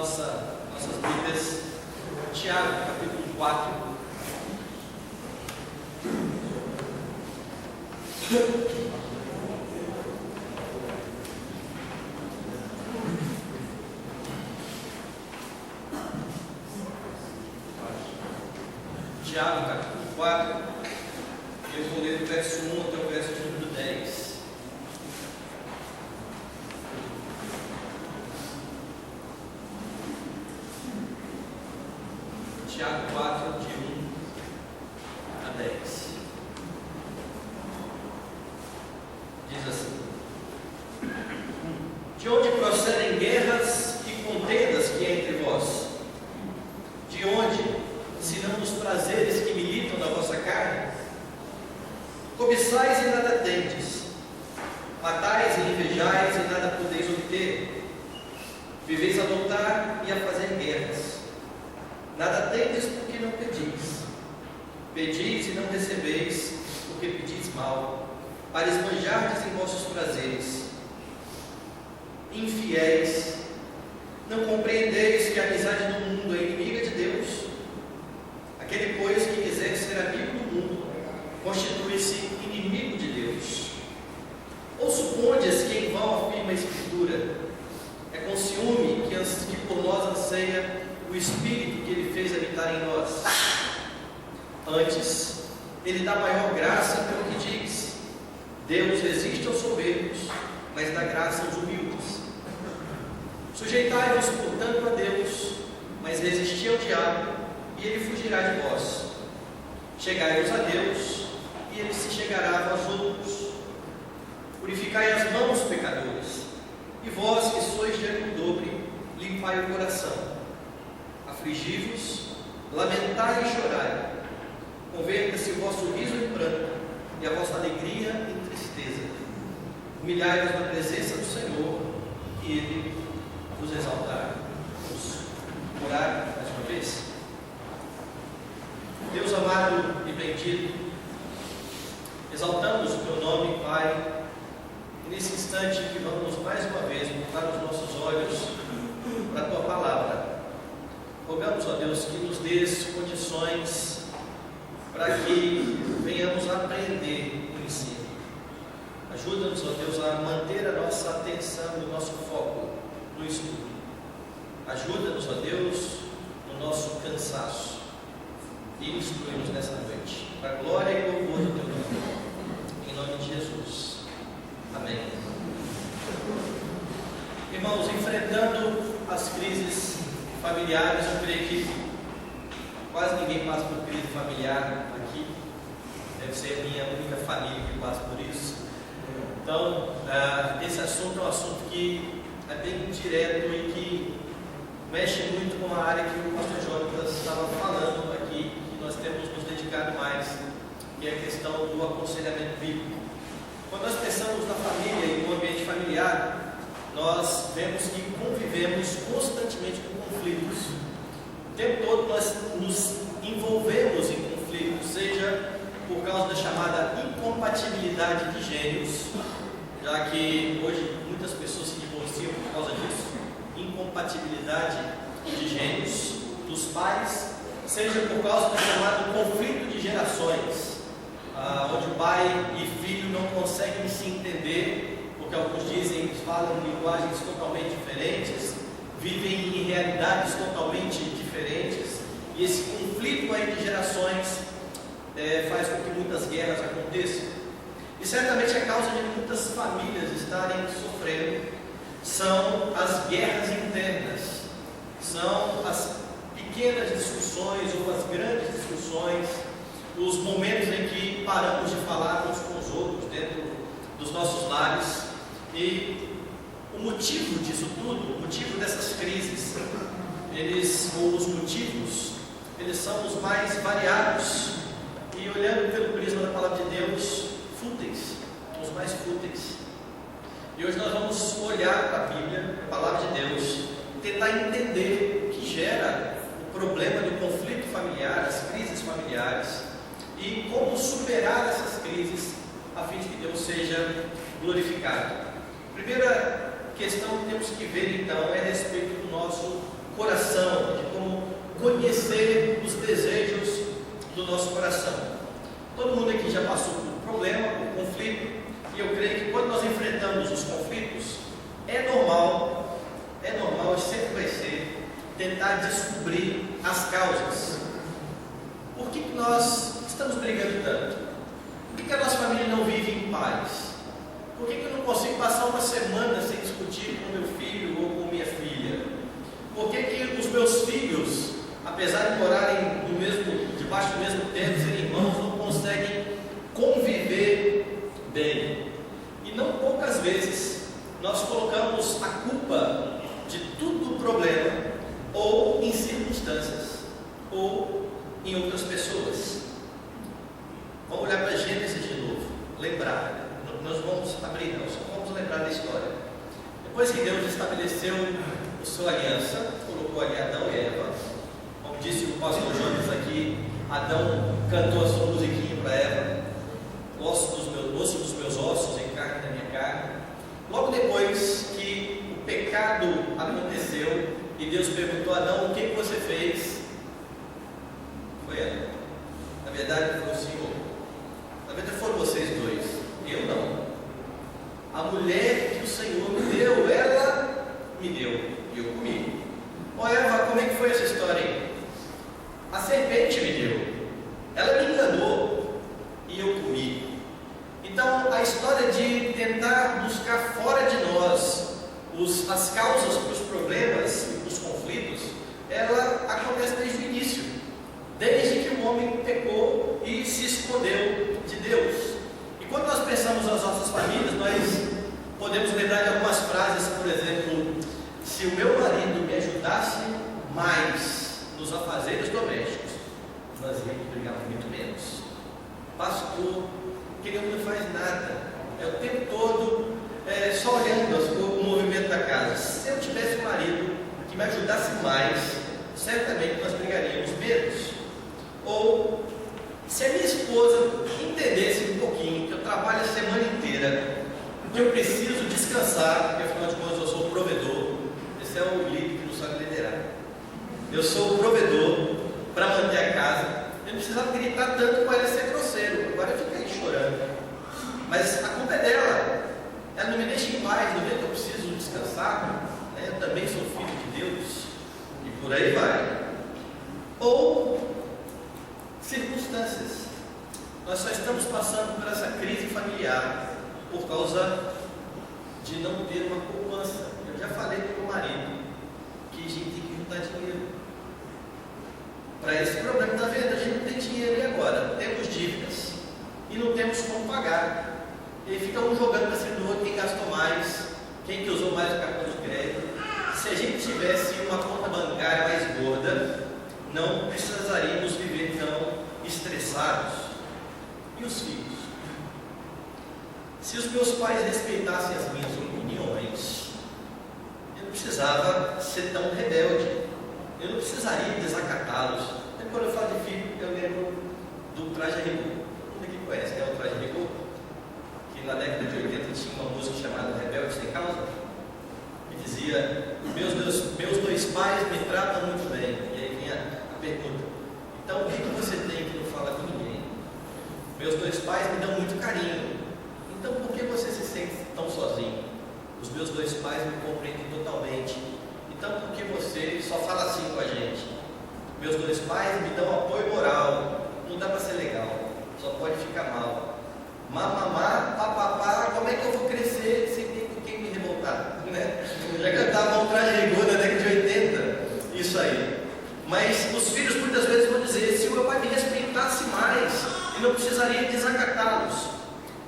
nossas Bíblias, Tiago, capítulo 4. Tiago, capítulo 4, eu vou ler do verso 1 até o verso de número 10. Tiago 4, de 1 a 10. Diz assim: De onde procedem guerras e contendas que há entre vós? De onde, senão dos prazeres que militam na vossa carne? Cobiçais e nada tendes, matais e invejais e nada podeis obter, viveis a lutar e a fazer guerras. Nada tendes porque não pedis, pedis e não recebeis porque pedis mal, para esbanjardes em vossos prazeres. Infiéis, não compreendeis que a amizade do mundo é inimiga de Deus? Aquele, pois, que quiser ser amigo do mundo, constitui-se inimigo de Deus. Ou supondes que em vão afirma a Escritura: é com ciúme que por nós anseia o Espírito que Ele fez habitar em nós? Antes, Ele dá maior graça pelo que diz: Deus resiste aos soberbos, mas dá graça aos humildes. Sujeitai-vos, portanto, a Deus, mas resisti ao diabo, e ele fugirá de vós. Chegai-vos a Deus, e ele se chegará a vós outros. Purificai as mãos, pecadores, e vós que sois de ânimo dobre, limpai o coração. Afligi-vos, lamentai e chorai. Converta-se o vosso riso em pranto, e a vossa alegria em tristeza. Humilhai-vos na presença do Senhor, e Ele vos exaltará. Vamos orar mais uma vez? Deus amado e bendito, exaltamos o Teu nome, Pai, e nesse instante que vamos mais uma vez voltar os nossos olhos para a Tua Palavra. Rogamos, ó Deus, que nos dês condições para que venhamos a aprender o ensino. Ajuda-nos, ó Deus, a manter a nossa atenção e o nosso foco no estudo. Ajuda-nos, ó Deus, no nosso cansaço. E instrui-nos nessa noite, para a glória e louvor do Teu nome. Em nome de Jesus. Amém. Irmãos, enfrentando as crises familiares, eu creio que quase ninguém passa por crise familiar aqui. Deve ser a minha única família que passa por isso. Então, esse assunto é um assunto que é bem direto e que mexe muito com a área que o pastor Jonas estava falando aqui, que nós temos nos dedicado mais, que é a questão do aconselhamento bíblico. Quando nós pensamos na família e no ambiente familiar, nós vemos que convivemos constantemente com conflitos. O tempo todo nós nos envolvemos em conflitos, seja por causa da chamada incompatibilidade de gênios, já que hoje muitas pessoas se divorciam por causa disso, incompatibilidade de gênios dos pais, seja por causa do chamado conflito de gerações, onde o pai e filho não conseguem se entender, porque alguns dizem que falam linguagens totalmente diferentes, vivem em realidades totalmente diferentes, e esse conflito aí de gerações faz com que muitas guerras aconteçam. E certamente a causa de muitas famílias estarem sofrendo são as guerras internas, são as pequenas discussões ou as grandes discussões, os momentos em que paramos de falar uns com os outros dentro dos nossos lares. E o motivo disso tudo, o motivo dessas crises, os motivos, eles são os mais variados, e olhando pelo prisma da Palavra de Deus, fúteis, os mais fúteis. E hoje nós vamos olhar para a Bíblia, a Palavra de Deus, tentar entender o que gera o problema do conflito familiar, as crises familiares, e como superar essas crises a fim de que Deus seja glorificado. A primeira questão que temos que ver então é a respeito do nosso conhecer os desejos do nosso coração. Todo mundo aqui já passou por um problema, por um conflito, e eu creio que quando nós enfrentamos os conflitos, é normal e sempre vai ser, tentar descobrir as causas. Por que nós estamos brigando tanto? Por que a nossa família não vive em paz? Por que eu não consigo passar uma semana sem discutir com meu filho ou com minha filha? Por que os meus filhos, apesar de morarem debaixo do mesmo teto, serem irmãos, não conseguem conviver bem? E não poucas vezes nós colocamos a culpa de tudo o problema ou em circunstâncias ou em outras pessoas. Vamos olhar para Gênesis de novo, lembrar. Nós vamos abrir, nós só vamos lembrar da história. Depois que Deus estabeleceu a sua aliança, colocou ali Adão e Eva, como disse o pastor Jonas aqui, Adão cantou a sua musiquinha para Eva, osso dos meus ossos e carne da minha carne. Logo depois que o pecado aconteceu e Deus perguntou a Adão: o que você fez? Foi ela. Na verdade foi o Senhor. Na verdade foram vocês dois, eu não. A mulher que o Senhor me deu, ela me deu e eu comi. Ó Eva, como é que foi essa história aí? A serpente me deu, ela me enganou e eu comi. Então a história de tentar buscar fora de nós as causas para os problemas e para os conflitos, ela acontece desde o início, desde que o homem pecou e se escondeu de Deus. E quando nós pensamos nas nossas famílias, nós podemos lembrar de algumas frases, por exemplo: se o meu marido me ajudasse mais nos afazeres domésticos, nós íamos brigar muito menos. Pastor, que ele não faz nada, é o tempo todo só olhando o movimento da casa. Se eu tivesse um marido que me ajudasse mais, certamente nós brigaríamos menos. Ou se a minha esposa entendesse um pouquinho que eu trabalho a semana inteira, que eu preciso descansar, porque afinal de contas eu sou o provedor. Esse é o líder que não sabe liderar. Eu sou o provedor para manter a casa. Eu não precisava gritar tanto para ela ser grosseiro, agora eu fico aí chorando. Mas a culpa é dela. Ela não me deixa em paz, no momento que eu preciso descansar, né? Eu também sou filho de Deus. E por aí vai. Ou circunstâncias. Nós só estamos passando por essa crise familiar por causa de não ter uma poupança. Eu já falei para o meu marido que a gente tem que juntar dinheiro para esse problema. Está vendo? A gente não tem dinheiro e agora? Temos dívidas e não temos como pagar. E aí fica um jogando para cima do outro, quem gastou mais, quem que usou mais o cartão de crédito. Se a gente tivesse uma conta bancária mais gorda, não precisaríamos viver tão estressados. E os filhos? Se os meus pais respeitassem as minhas opiniões, eu não precisava ser tão rebelde, eu não precisaria desacatá-los. Quando eu falo de filho, eu lembro do Traje a Rigor. Todo mundo aqui conhece, né? O Traje a Rigor, que na década de 80 tinha uma música chamada Rebelde Sem Causa, que dizia: meus dois pais me tratam muito bem. E aí vinha a pergunta: então o que você tem que não fala com ninguém? Meus dois pais me dão muito carinho, então por que você se sente tão sozinho? Os meus dois pais me compreendem totalmente, então por que você só fala assim com a gente? Meus dois pais me dão apoio moral, não dá para ser legal, só pode ficar mal. Mamamá, papapá, como é que eu vou crescer sem ter com quem me revoltar? Né? Já cantava um Traje a Rigor na década de 80, isso aí. Mas os filhos muitas vezes vão dizer: se o meu pai me respeitasse mais, eu não precisaria desacatá-los.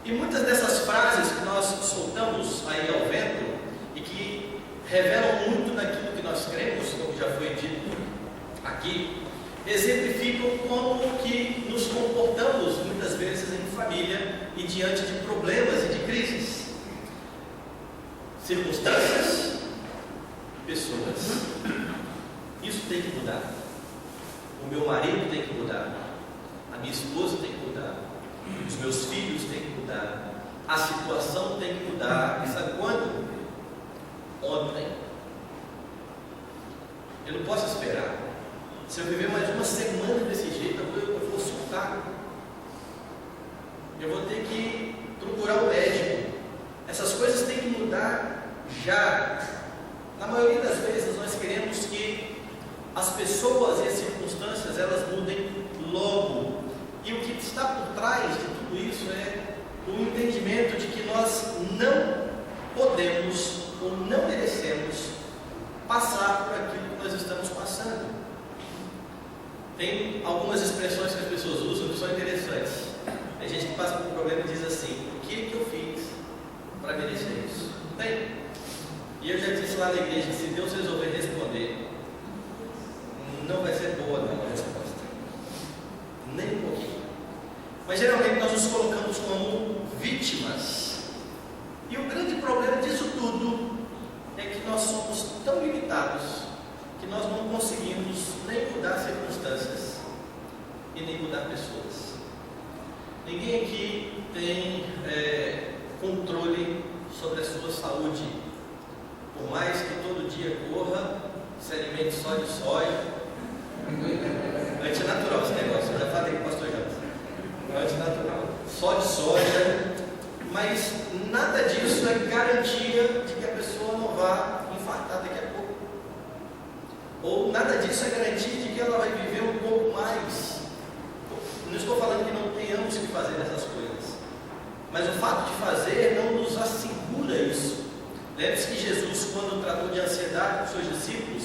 E muitas dessas frases que nós soltamos aí ao vento e que revelam muito daquilo que nós cremos, como já foi dito aqui, exemplificam como que nos comportamos muitas vezes em família e diante de problemas e de crises. Circunstâncias, pessoas. Isso tem que mudar. O meu marido tem que mudar. A minha esposa tem que mudar. Os meus filhos têm que mudar. A situação tem que mudar. E sabe quando? Ontem. Eu não posso esperar. Se eu viver mais uma semana desse jeito, eu vou surtar. Eu vou ter que procurar um médico. Essas coisas têm que mudar já. Na maioria das vezes nós queremos que as pessoas e as circunstâncias elas mudem logo. E o que está por trás de tudo isso é o entendimento de que nós não podemos ou não merecemos passar por aquilo que nós estamos passando. Tem algumas expressões que as pessoas usam que são interessantes. Tem gente que passa por um problema e diz assim: o que eu fiz para merecer isso? Tem. E eu já disse lá na igreja que se Deus resolver responder, não vai ser boa não a resposta. Nem um pouquinho. Mas geralmente nós nos colocamos como vítimas. E o grande problema disso tudo é que nós somos tão limitados que nós não conseguimos nem mudar circunstâncias e nem mudar pessoas. Ninguém aqui tem controle sobre a sua saúde. Por mais que todo dia corra, se alimente só de soja. Antinatural esse negócio, eu já falei com o pastor Jonas. Antinatural. Só de soja. Mas nada disso é garantia de que a pessoa não vá infartar daqui a pouco. Ou nada disso é garantia de que ela vai viver um pouco mais. Não estou falando que não tenhamos que fazer essas coisas, mas o fato de fazer não nos assegura isso. Lembre-se que Jesus, quando tratou de ansiedade com seus discípulos,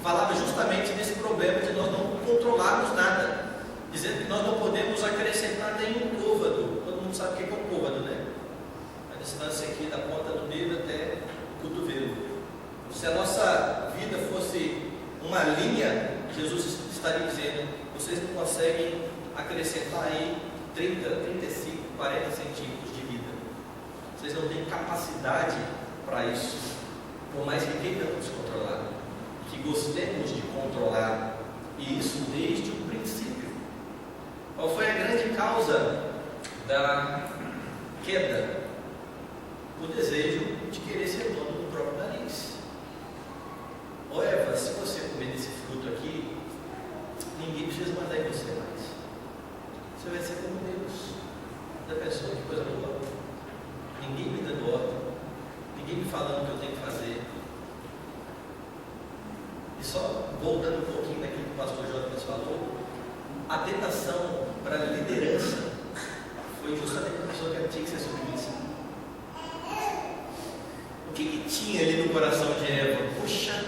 falava justamente desse problema de nós não controlarmos nada, dizendo que nós não podemos acrescentar nenhum côvado. Todo mundo sabe o que é um côvado, né? A distância aqui da ponta do dedo até o cotovelo. Se a nossa vida fosse uma linha, Jesus estaria dizendo: vocês não conseguem acrescentar aí 30, 35, 40 centímetros de vida. Vocês não têm capacidade para isso, por mais que queiramos controlar, que gostemos de controlar, e isso desde o princípio. Qual foi a grande causa da queda? O desejo de querer ser dono do próprio nariz. Ó Eva, se você comer desse fruto aqui, ninguém precisa mandar em você mais. Você vai ser como Deus. Da pessoa, que coisa boa. Ninguém me dando ordem, ninguém me falando o que eu tenho que fazer. E só voltando um pouquinho daquilo que o pastor Jonas falou, a tentação para a liderança foi justamente a pessoa que tinha que ser submissa. O que tinha ali no coração de Eva? Poxa,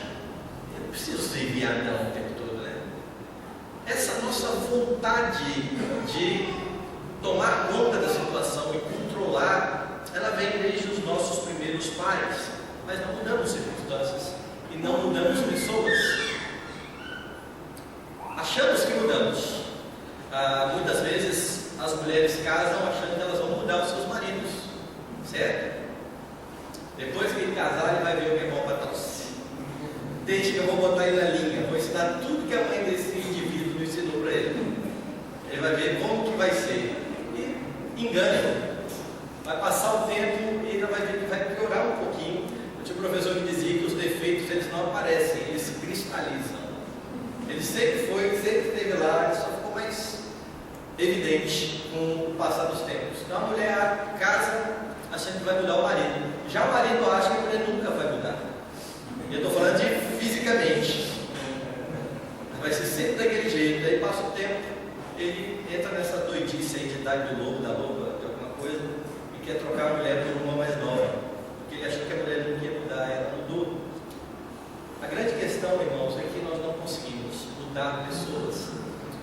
eu não preciso ser viadão o tempo todo, né? Essa nossa vontade de tomar conta da situação e controlar, ela vem desde os nossos primeiros pais, mas não mudamos circunstâncias e não mudamos pessoas. Achamos que mudamos. Muitas vezes as mulheres casam achando que elas vão mudar os seus maridos, certo? Depois que ele casar, ele vai ver o que é bom para tosse. Deixa que eu vou botar ele na linha, vou ensinar tudo que a mãe desse indivíduo me ensinou para ele. Ele vai ver como que vai ser. E engana. Vai passar o tempo e ele vai ver que vai piorar um pouquinho. Eu tinha um professor que dizia que os defeitos eles não aparecem, eles se cristalizam. Ele sempre foi, sempre esteve lá, ele só ficou mais evidente com o passar dos tempos. Então a mulher casa achando que vai mudar o marido. Já o marido acha que a mulher nunca vai mudar. E eu estou falando de fisicamente. Vai ser sempre daquele jeito. Aí passa o tempo, ele entra nessa doidice aí de idade do lobo, da loba, de alguma coisa, e quer trocar a mulher por uma mais nova. Porque ele achou que a mulher nunca ia mudar, ela mudou. A grande questão, irmãos, é que nós não conseguimos mudar pessoas.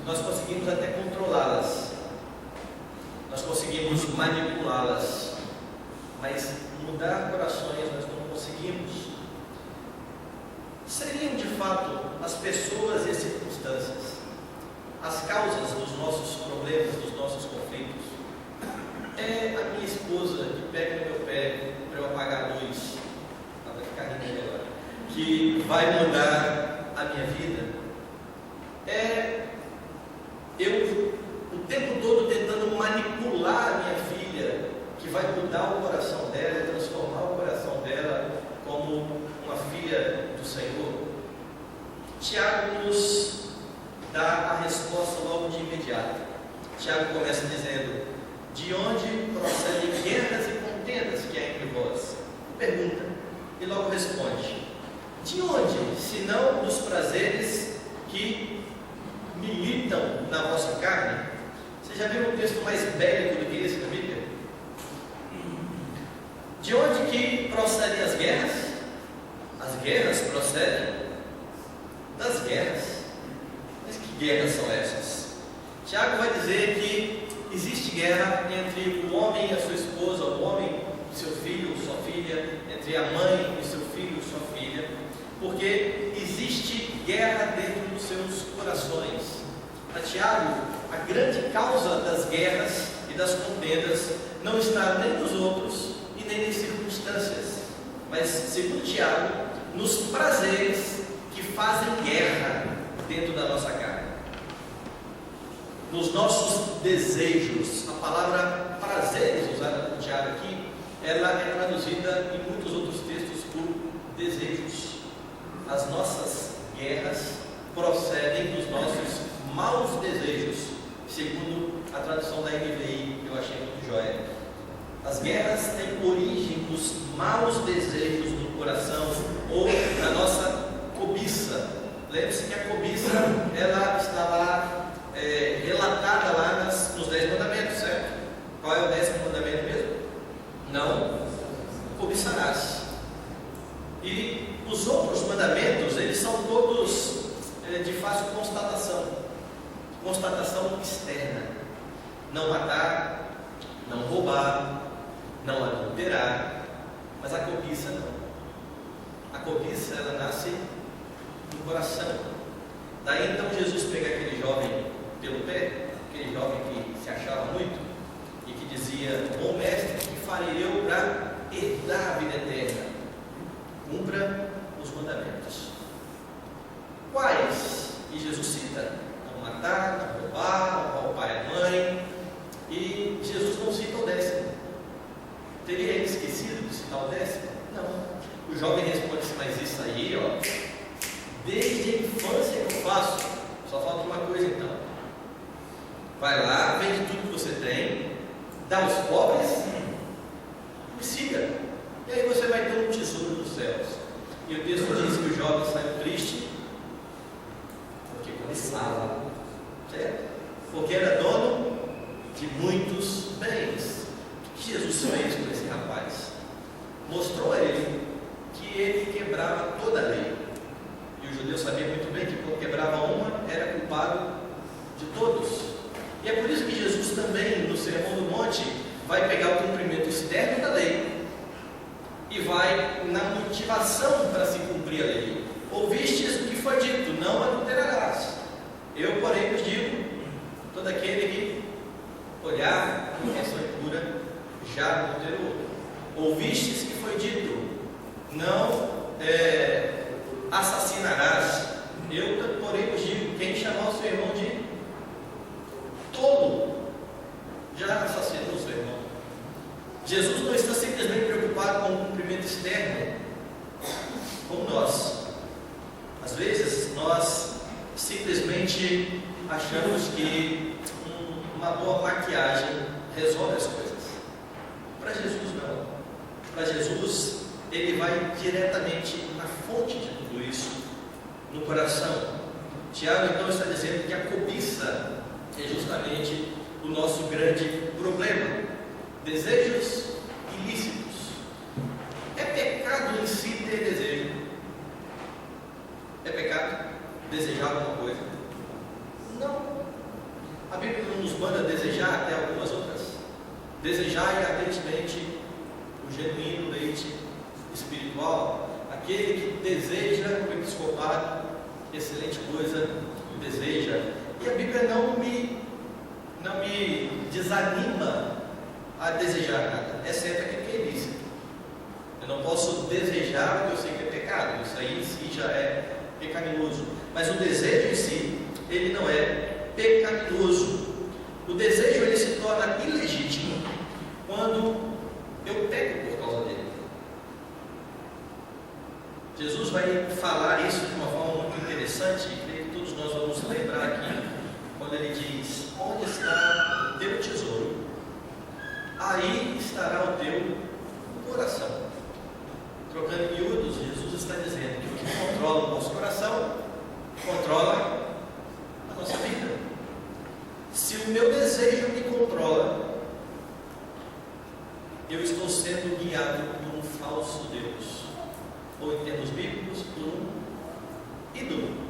Nós conseguimos até controlá-las. Nós conseguimos manipulá-las. Mas mudar corações nós não conseguimos. Seriam de fato as pessoas e as circunstâncias as causas dos nossos problemas, dos nossos conflitos? É a minha esposa que pega no meu pé para eu apagar a luz, vai ficar rindo agora, que vai mudar a minha vida? É eu o tempo todo tentando manipular a minha filha, que vai mudar o coração dela, transformar o coração dela como uma filha do Senhor? Tiago nos dá a resposta logo de imediato. Tiago começa dizendo: de onde procedem guerras e contendas que há entre vós? Pergunta, e logo responde: de onde, senão dos prazeres que militam na vossa carne? Você já viu um texto mais bélico do que esse na Bíblia? De onde que procedem as guerras? As guerras procedem das guerras. Mas que guerras são essas? Tiago vai dizer que existe guerra entre o homem e a sua esposa, o homem e seu filho, sua filha, entre a mãe e seu filho, sua filha, porque existe guerra dentro dos seus corações. Para Tiago, a grande causa das guerras e das contendas não está nem nos outros e nem nas circunstâncias, mas, segundo Tiago, nos prazeres que fazem guerra dentro da nossa carne, nos nossos desejos. A palavra prazeres usada por Tiago aqui, ela é traduzida em muitos outros textos por desejos. As nossas guerras procedem dos nossos maus desejos, segundo a tradução da NVI, que eu achei muito joia. As guerras têm origem dos maus desejos do coração ou da nossa cobiça. Lembre-se que a cobiça, ela está lá relatada lá nos 10 mandamentos, certo? Qual é o 10º mandamento mesmo? Não cobiçarás. E os outros mandamentos, eles são todos de fácil constatação externa: não matar, não roubar, não adulterar. Mas a cobiça não. A cobiça, ela nasce no coração. Daí então Jesus pega aquele jovem pelo pé, aquele jovem que se achava muito e que dizia: bom mestre, que farei eu para herdar a vida eterna? Cumpra os mandamentos. Quais? E Jesus cita: não matar, não roubar, honrar o pai e a mãe. E Jesus não cita o 10º. Teria ele esquecido de citar o 10º? Não. O jovem responde assim: mas isso aí, ó, desde a infância que eu faço. Só falta uma coisa então. Vai lá, vende tudo que você tem, dá aos pobres, me siga. E aí você vai ter um tesouro nos céus. E o texto diz que o jovem saiu triste porque cobiçava, certo? Porque era dono de muitos bens. O que Jesus fez com esse rapaz? Mostrou a ele que ele quebrava toda a lei. E o judeu sabia muito bem que quando quebrava uma, era culpado de todos. E é por isso que Jesus também, no Sermão do Monte, vai pegar o cumprimento externo da lei e vai na motivação para se cumprir a lei. Ouvistes o que foi dito: não adulterarás. Eu, porém, vos digo: todo aquele que olhar com intenção impura já adulterou. Ouvistes que foi dito: não assassinarás. Eu, porém, vos digo: quem chamar o seu irmão de tolo já assassinou o seu irmão. Jesus não está simplesmente preocupado com o cumprimento externo, como nós. Às vezes nós simplesmente achamos que uma boa maquiagem resolve as coisas. Para Jesus não. Para Jesus, ele vai diretamente na fonte de tudo isso, no coração. Tiago então está dizendo que a cobiça é justamente o nosso grande problema. Desejos ilícitos. É pecado em si ter desejo? É pecado desejar alguma coisa? Não. A Bíblia não nos manda desejar até algumas outras. Desejar ardentemente o genuíno leite espiritual. Aquele que deseja o episcopado, excelente coisa, deseja. E a Bíblia não me desanima a desejar nada, exceto aquilo que é ilícito. Eu não posso desejar o que eu sei que é pecado, isso aí em si já é pecaminoso. Mas o desejo em si, ele não é pecaminoso. O desejo, ele se torna ilegítimo quando eu peco por causa dele. Jesus vai falar isso de uma forma muito interessante, creio que todos nós vamos lembrar aqui, quando ele diz: onde está o teu tesouro, aí estará o teu coração. Trocando em miúdos, Jesus está dizendo que o que controla o nosso coração controla a nossa vida. Se o meu desejo me controla, eu estou sendo guiado por um falso Deus, ou em termos bíblicos, por um ídolo.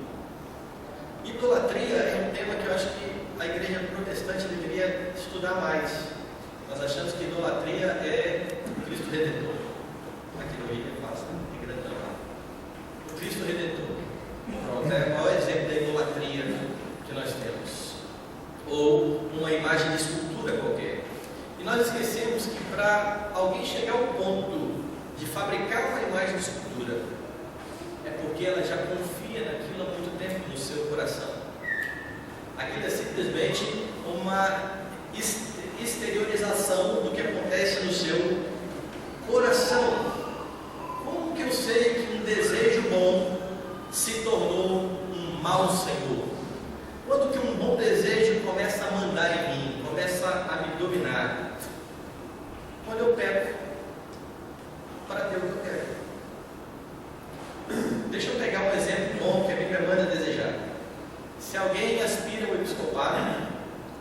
Idolatria é um tema que eu acho que a igreja protestante deveria estudar mais. Nós achamos que idolatria é o Cristo Redentor. Aqui no Rio é fácil, é grandão. O Cristo Redentor. Pronto, é o maior exemplo da idolatria que nós temos. Ou uma imagem de escultura qualquer. E nós esquecemos que para alguém chegar ao ponto de fabricar uma imagem de escultura, é porque ela já confia naquilo há muito tempo no seu coração. Aquilo é simplesmente uma exteriorização do que acontece no seu coração. Como que eu sei que um desejo bom se tornou um mau senhor? Quando que um bom desejo começa a mandar em mim, começa a me dominar? Quando eu peco para ter o que eu quero. Deixa eu pegar um exemplo bom que a Bíblia manda desejar. Se alguém aspira ao episcopado,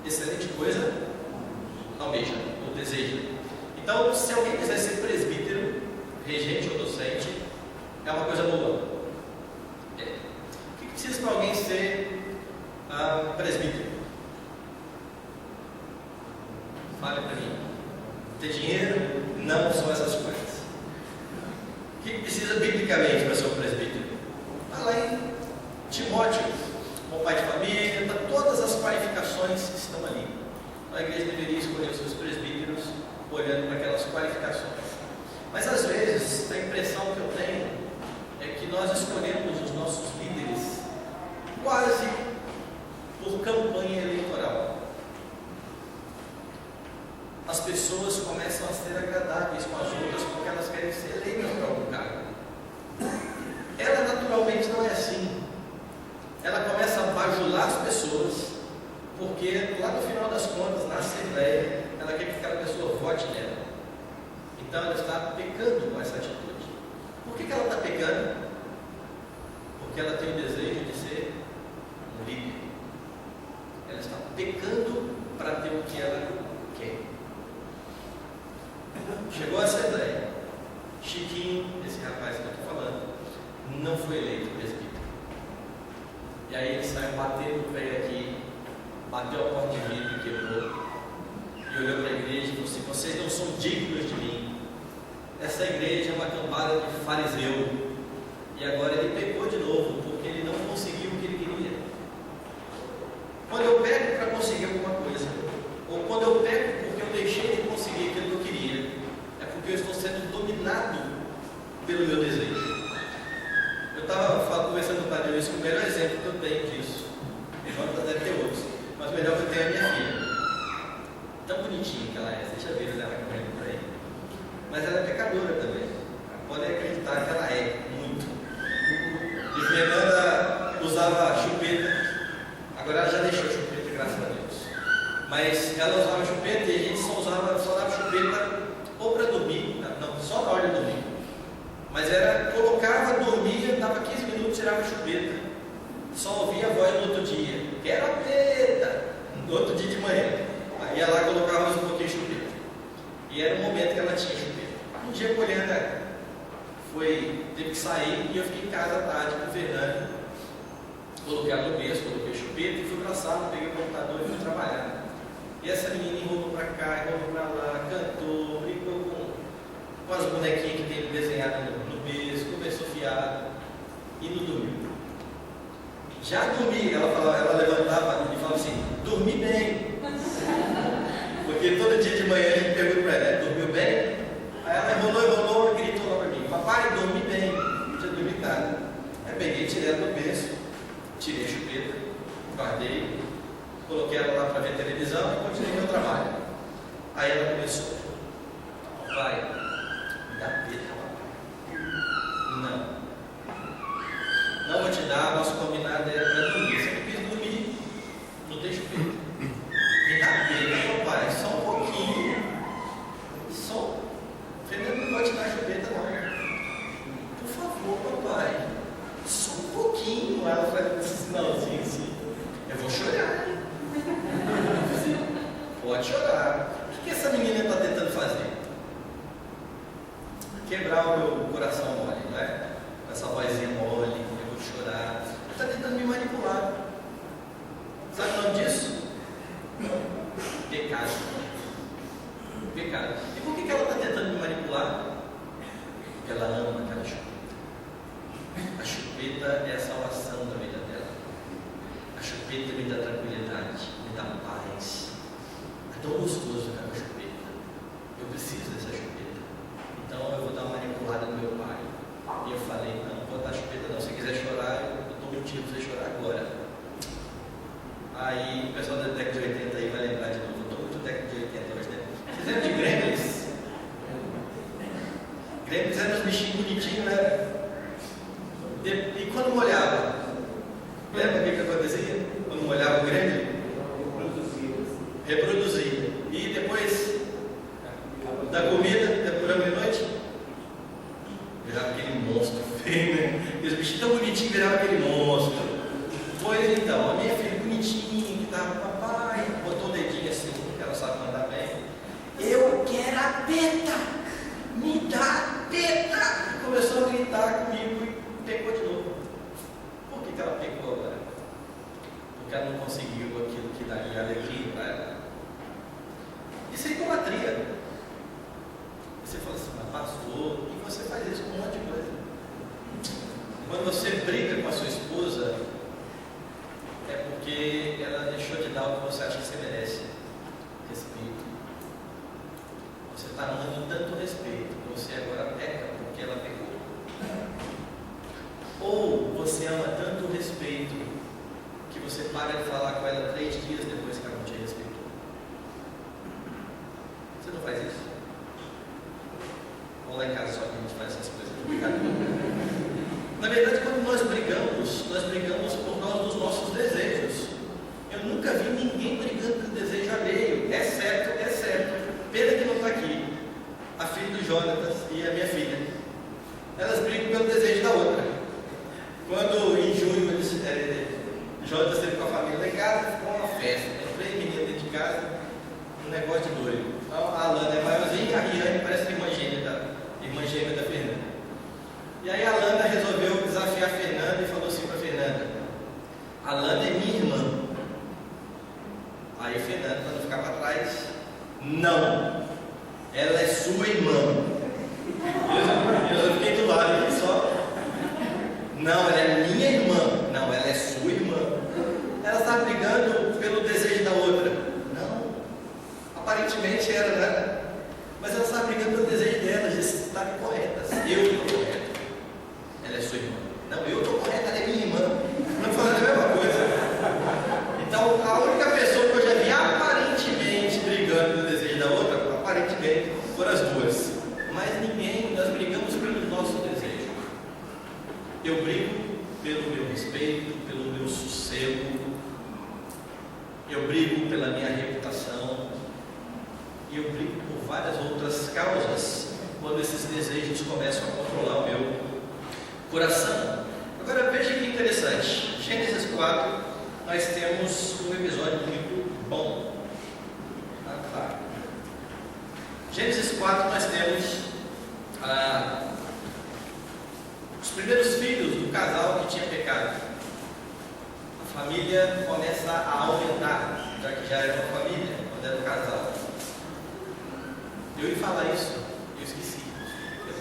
excelente coisa, almeja ou deseja. Então, se alguém quiser ser presbítero, regente ou docente, é uma coisa boa. O que precisa para alguém ser presbítero? Fale para mim. Ter dinheiro? Não são essas coisas. O que precisa biblicamente para ser um presbítero? Está lá em Timóteo, bom pai de família, tá, todas as qualificações estão ali. A igreja deveria escolher os seus presbíteros olhando para aquelas qualificações. Mas às vezes a impressão que eu tenho é que nós escolhemos os nossos líderes quase por campanha eleitoral. As pessoas começam a ser agradáveis com as outras porque elas querem ser eleitas para algum cargo. Ela naturalmente não é assim. Ela começa a bajular as pessoas, porque lá no final das contas, na Assembleia, ela quer que aquela pessoa vote nela. Então ela está pecando com essa atitude. Por que ela está pecando? Porque ela tem o desejo de ser um líder. Ela está pecando para ter o que ela quer. Chegou a Assembleia. Chiquinho, esse rapaz que eu estou falando, não foi eleito presbítero. E aí ele saiu batendo o pé aqui, bateu a porta de vidro e quebrou. E olhou para a igreja e falou assim: vocês não são dignos de mim. Essa igreja é uma cambada de fariseu. E agora ele pecou de novo, porque ele não conseguiu o que ele queria. Quando eu peco para conseguir alguma coisa, ou quando eu peco porque eu deixei de conseguir aquilo que eu queria, é porque eu estou sendo dominado pelo meu desejo. Eu estava conversando com o Tadeu, isso é o melhor exemplo que eu tenho disso. Agora deve ter outros, mas o melhor que eu tenho é a minha filha. Tão bonitinha que ela é, deixa eu ver ela correndo por aí. Mas ela é pecadora também. Podem acreditar que ela é, muito. E Fernanda usava chupeta, agora ela já deixou a chupeta, graças a Deus. Mas ela usava chupeta e a gente só dava chupeta ou para dormir, não, só na hora de dormir. Mas era, colocava, dormia, dava 15 minutos, tirava a chupeta. Só ouvia a voz no outro dia. Quero a preta! No outro dia de manhã. Aí ia lá e colocava mais um pouquinho de chupeta. E era o momento que ela tinha chupeta. Um dia a Poliana teve que sair e eu fiquei em casa à tarde com o Fernando. Coloquei ela no berço, coloquei chupeta e fui para a sala, peguei o computador e fui trabalhar. E essa menina enrolou para cá, enrolou para lá, cantou, brincou com as bonequinhas que tem desenhado no berço, começou fiado e não dormiu. Já dormi, ela levantava e falava assim: dormi bem. Porque todo dia de manhã a gente pergunta para ela: dormiu bem? Aí ela enrolou e gritou lá para mim: papai, dormi bem. Não tinha dormido nada. Aí peguei, tirei ela do berço, tirei a chupeta, guardei, coloquei ela lá para ver televisão e continuei meu trabalho. Aí ela começou: papai, me dá peta, papai. Não vou te dar, nosso combinado é para dormir. Pode chorar. O que essa menina está tentando fazer? Quebrar o meu coração mole, não é? Com essa vozinha mole, eu vou chorar. Está tentando me manipular. Sabe o nome disso? Pecado. Pecado. E por que ela está tentando me manipular? Porque ela ama aquela chupeta. A chupeta é a salvação da vida dela. A chupeta me dá tranquilidade, me dá paz. É tão gostoso ficar com a chupeta. Eu preciso dessa chupeta. Então eu vou dar uma manipulada no meu pai. E eu falei, não vou dar chupeta não. Se quiser chorar, eu dou motivo para você chorar agora. Aí o pessoal da década de 80 aí vai lembrar de novo. Eu estou muito década de 80 hoje, né? Vocês lembram de Gremlins? Gremlins eram uns bichinhos bonitinhos, né? E quando molhava? Lembra o que acontecia? Quando molhava o Gremlin? Reproduzia. E depois da comida, depurando de noite, virava aquele monstro feio, né? E os bichinhos tão bonitinhos viravam aquele monstro. Pois então, a minha filha bonitinha, que estava com o papai, botou o dedinho assim, que ela sabe mandar bem. Eu quero a teta! Me dá a teta! Começou a gritar comigo e pecou de novo. Por que ela pecou agora? Porque ela não conseguiu aquilo que daria alegria para ela. Isso é idolatria. Você fala assim, mas pastor, e você faz isso com um monte de coisa. Quando você briga com a sua esposa, é porque ela deixou de dar o que você acha que você merece. Respeito. Você está dando tanto respeito que você agora peca porque ela pecou. Ou você ama tanto o respeito que você para de falar com ela 3 dias depois que ela não te respeitou. Você não faz isso? Vamos lá em casa só que a gente faz essas coisas. Na verdade, quando nós brigamos por causa dos nossos desejos. Eu nunca vi ninguém brigando por desejo alheio, exceto. Pena que não está aqui. A filha do Jonatas e a minha filha. Elas brigam pelo desejo da outra. Quando em junho Jonatas esteve com a família lá em casa, ficou uma festa. Tem 3 meninas dentro de casa, um negócio de doido. Então, a Alana é maiorzinha e a Riane parece a irmã gêmea da Fernanda. E aí a Alana resolveu desafiar a Fernanda e falou assim para a Fernanda: a Alana é minha irmã. Aí a Fernanda, para não ficar para trás, não, ela é sua irmã. Eu fiquei do lado aqui só. Não, ela é minha irmã. Não, ela é sua irmã. Ela está brigando pelo desejo da outra. Não, aparentemente era, né? Mas ela está brigando pelo desejo dela. Já está correta. Eu estou correto. Ela é sua irmã. Não, eu estou correta, ela é minha irmã. Não falando a mesma coisa. Então, a única pessoa que eu já vi aparentemente brigando pelo desejo da outra, aparentemente, foram as duas. Mas ninguém, nós brigamos pelo nosso desejo. Eu brigo pelo meu respeito, pelo meu sossego. Eu brigo pela minha reputação. E eu brigo por várias outras causas, quando esses desejos começam a controlar o meu coração. Agora veja que interessante. Gênesis 4, nós temos um episódio muito bom. Gênesis 4, nós temos os primeiros filhos do casal que tinha pecado. A família começa a aumentar, já que já era uma família, quando era um casal. Eu ia falar isso, eu esqueci.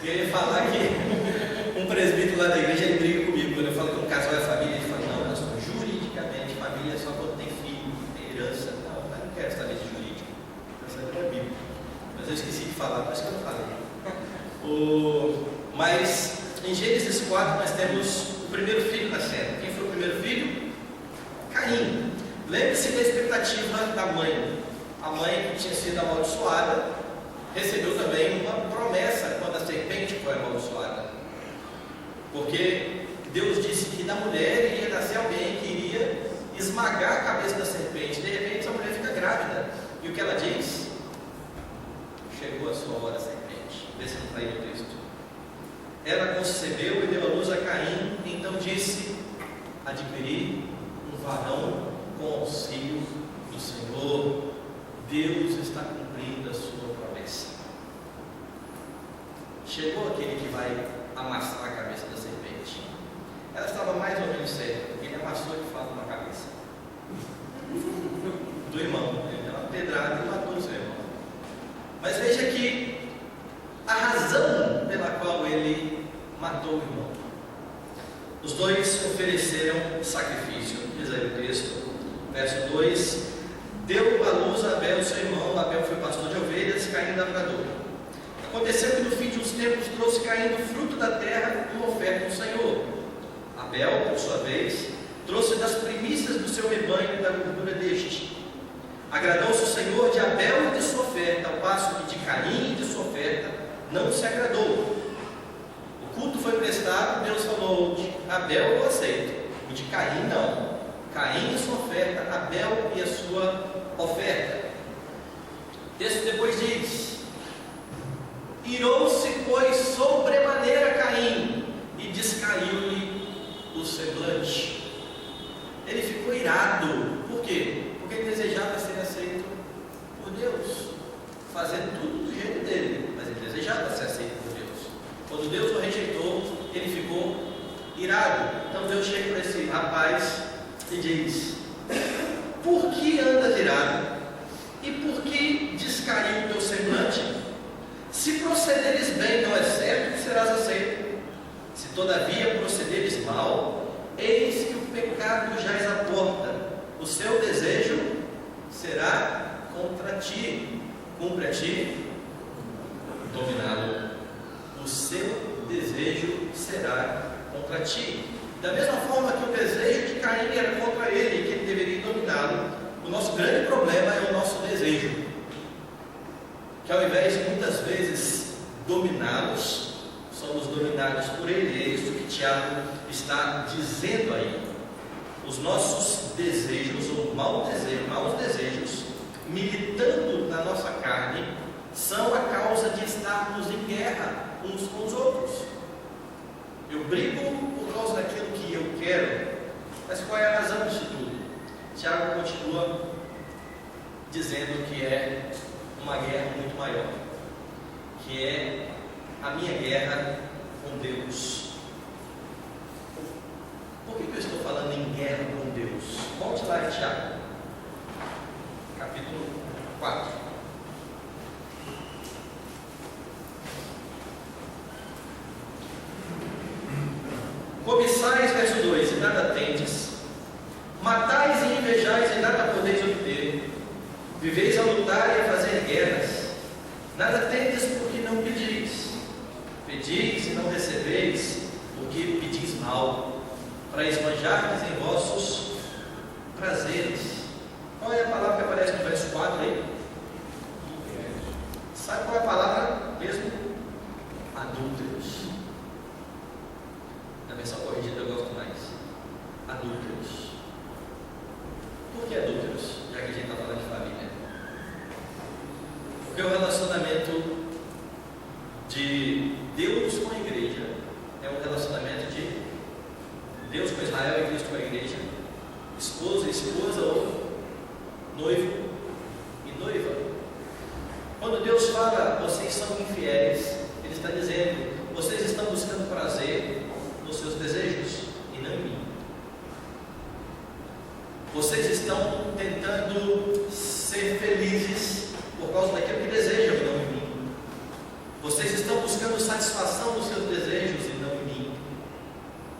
Eu ia falar que um presbítero lá da igreja ele briga comigo. Quando eu falo que um casal é família, ele fala: não, nós somos juridicamente família só quando tem filho, tem herança. Não, eu não quero saber de jurídico, eu quero saber da Bíblia. Mas eu esqueci de falar, por isso que eu não falei. Mas em Gênesis 4 nós temos o primeiro filho nascendo. Quem foi o primeiro filho? Caim. Lembre-se da expectativa da mãe. A mãe que tinha sido amaldiçoada recebeu também uma promessa quando a serpente foi amaldiçoada. Porque Deus disse que da mulher iria nascer alguém que iria esmagar a cabeça da serpente. De repente essa mulher fica grávida. E o que ela diz? Chegou a sua hora, serpente. Vê se não está aí no texto. Ela concebeu e deu à luz a Caim. Então disse: adquiri um varão com auxílio do Senhor Deus está cumprindo a sua promessa. Chegou aquele que vai amassar a cabeça da serpente. Ela estava mais ou menos certa, porque ele amassou de fato uma cabeça do irmão. Ele deu uma pedrada e matou o seu irmão. Mas veja que a razão pela qual ele matou o irmão. Os dois ofereceram sacrifício, diz aí o texto, verso 2: deu à luz a Abel, seu irmão. Abel foi pastor de ovelhas, Caim lavrador. Aconteceu que no fim de uns tempos trouxe Caim do fruto da terra uma oferta ao Senhor. Abel, por sua vez, trouxe das primícias do seu rebanho e da gordura deste. Agradou-se o Senhor de Abel e de sua oferta, ao passo que de Caim e de sua oferta não se agradou. O culto foi prestado, Deus falou: de Abel eu aceito, o de Caim não. Caim e sua oferta, Abel e a sua oferta. O texto depois diz: irou-se, pois, sobremaneira Caim, e descaiu-lhe o semblante. Ele ficou irado. Por quê? Porque ele desejava ser aceito por Deus, fazendo tudo do jeito dele, mas ele desejava ser aceito por Deus. Quando Deus o rejeitou, ele ficou irado. Então Deus chega para esse rapaz e diz: por que andas irado? E por que descaiu o teu semblante? Se procederes bem, não é certo que serás aceito. Se todavia procederes mal, eis que o pecado jaz à porta. O seu desejo será contra ti. Cumpre a ti dominá-lo. O seu desejo será contra ti. Da mesma forma que o desejo de Caim era contra ele, que ele deveria dominá-lo, o nosso grande problema é o nosso desejo. Que ao invés de muitas vezes dominá-los, somos dominados por ele. É isso que Tiago está dizendo aí. Os nossos desejos, ou maus desejos, militando na nossa carne, são a causa de estarmos em guerra uns com os outros. Eu brigo por causa daquilo que eu quero, mas qual é a razão disso tudo? Tiago continua dizendo que é uma guerra muito maior, que é a minha guerra com Deus. Por que eu estou falando em guerra com Deus? Volte lá em Tiago, capítulo 4. Cobiçais, verso 2, e nada tendes, matais e invejais e nada podeis obter, viveis a lutar e a fazer guerras, nada tendes porque não pedis, pedis e não recebeis, porque pedis mal, para esbanjardes em vossos prazeres. Qual é a palavra que aparece no verso 4 aí? Sabe qual é a palavra mesmo? Adúlteros. Na versão corrigida eu gosto mais. Adúlteros. Por que adúlteros? Já que a gente está falando de família. Porque o relacionamento de Deus com a igreja é um relacionamento de Deus com Israel e Cristo com a igreja, esposo e esposa, ou noivo e noiva. Quando Deus fala, vocês são infiéis, Ele está dizendo, vocês estão buscando prazer nos seus desejos e não em mim. Vocês estão tentando ser felizes por causa daquilo que desejam e não em mim. Vocês estão buscando satisfação nos seus desejos e não em mim.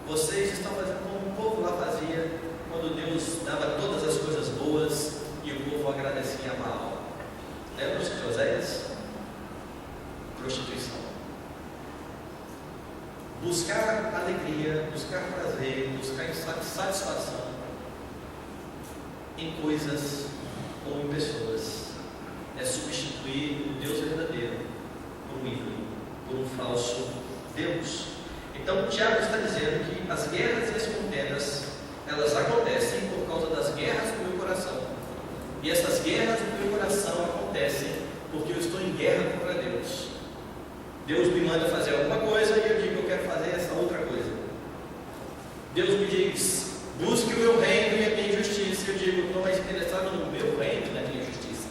Vocês estão fazendo como o povo lá fazia, quando Deus dava todas as coisas boas e o povo agradecia a Baal. Lembra-se de Oséias? Prostituição. Buscar alegria, buscar prazer, buscar satisfação em coisas ou em pessoas é substituir o Deus verdadeiro por um ídolo, por um falso Deus. Então o Tiago está dizendo que as guerras e as contendas, elas acontecem por causa das guerras do meu coração. E essas guerras do meu coração acontecem porque eu estou em guerra contra Deus. Deus me manda fazer alguma coisa e eu digo, eu quero fazer essa outra coisa. Deus me diz, busque o meu reino e a minha justiça. E eu digo, estou mais interessado no meu reino e na minha justiça.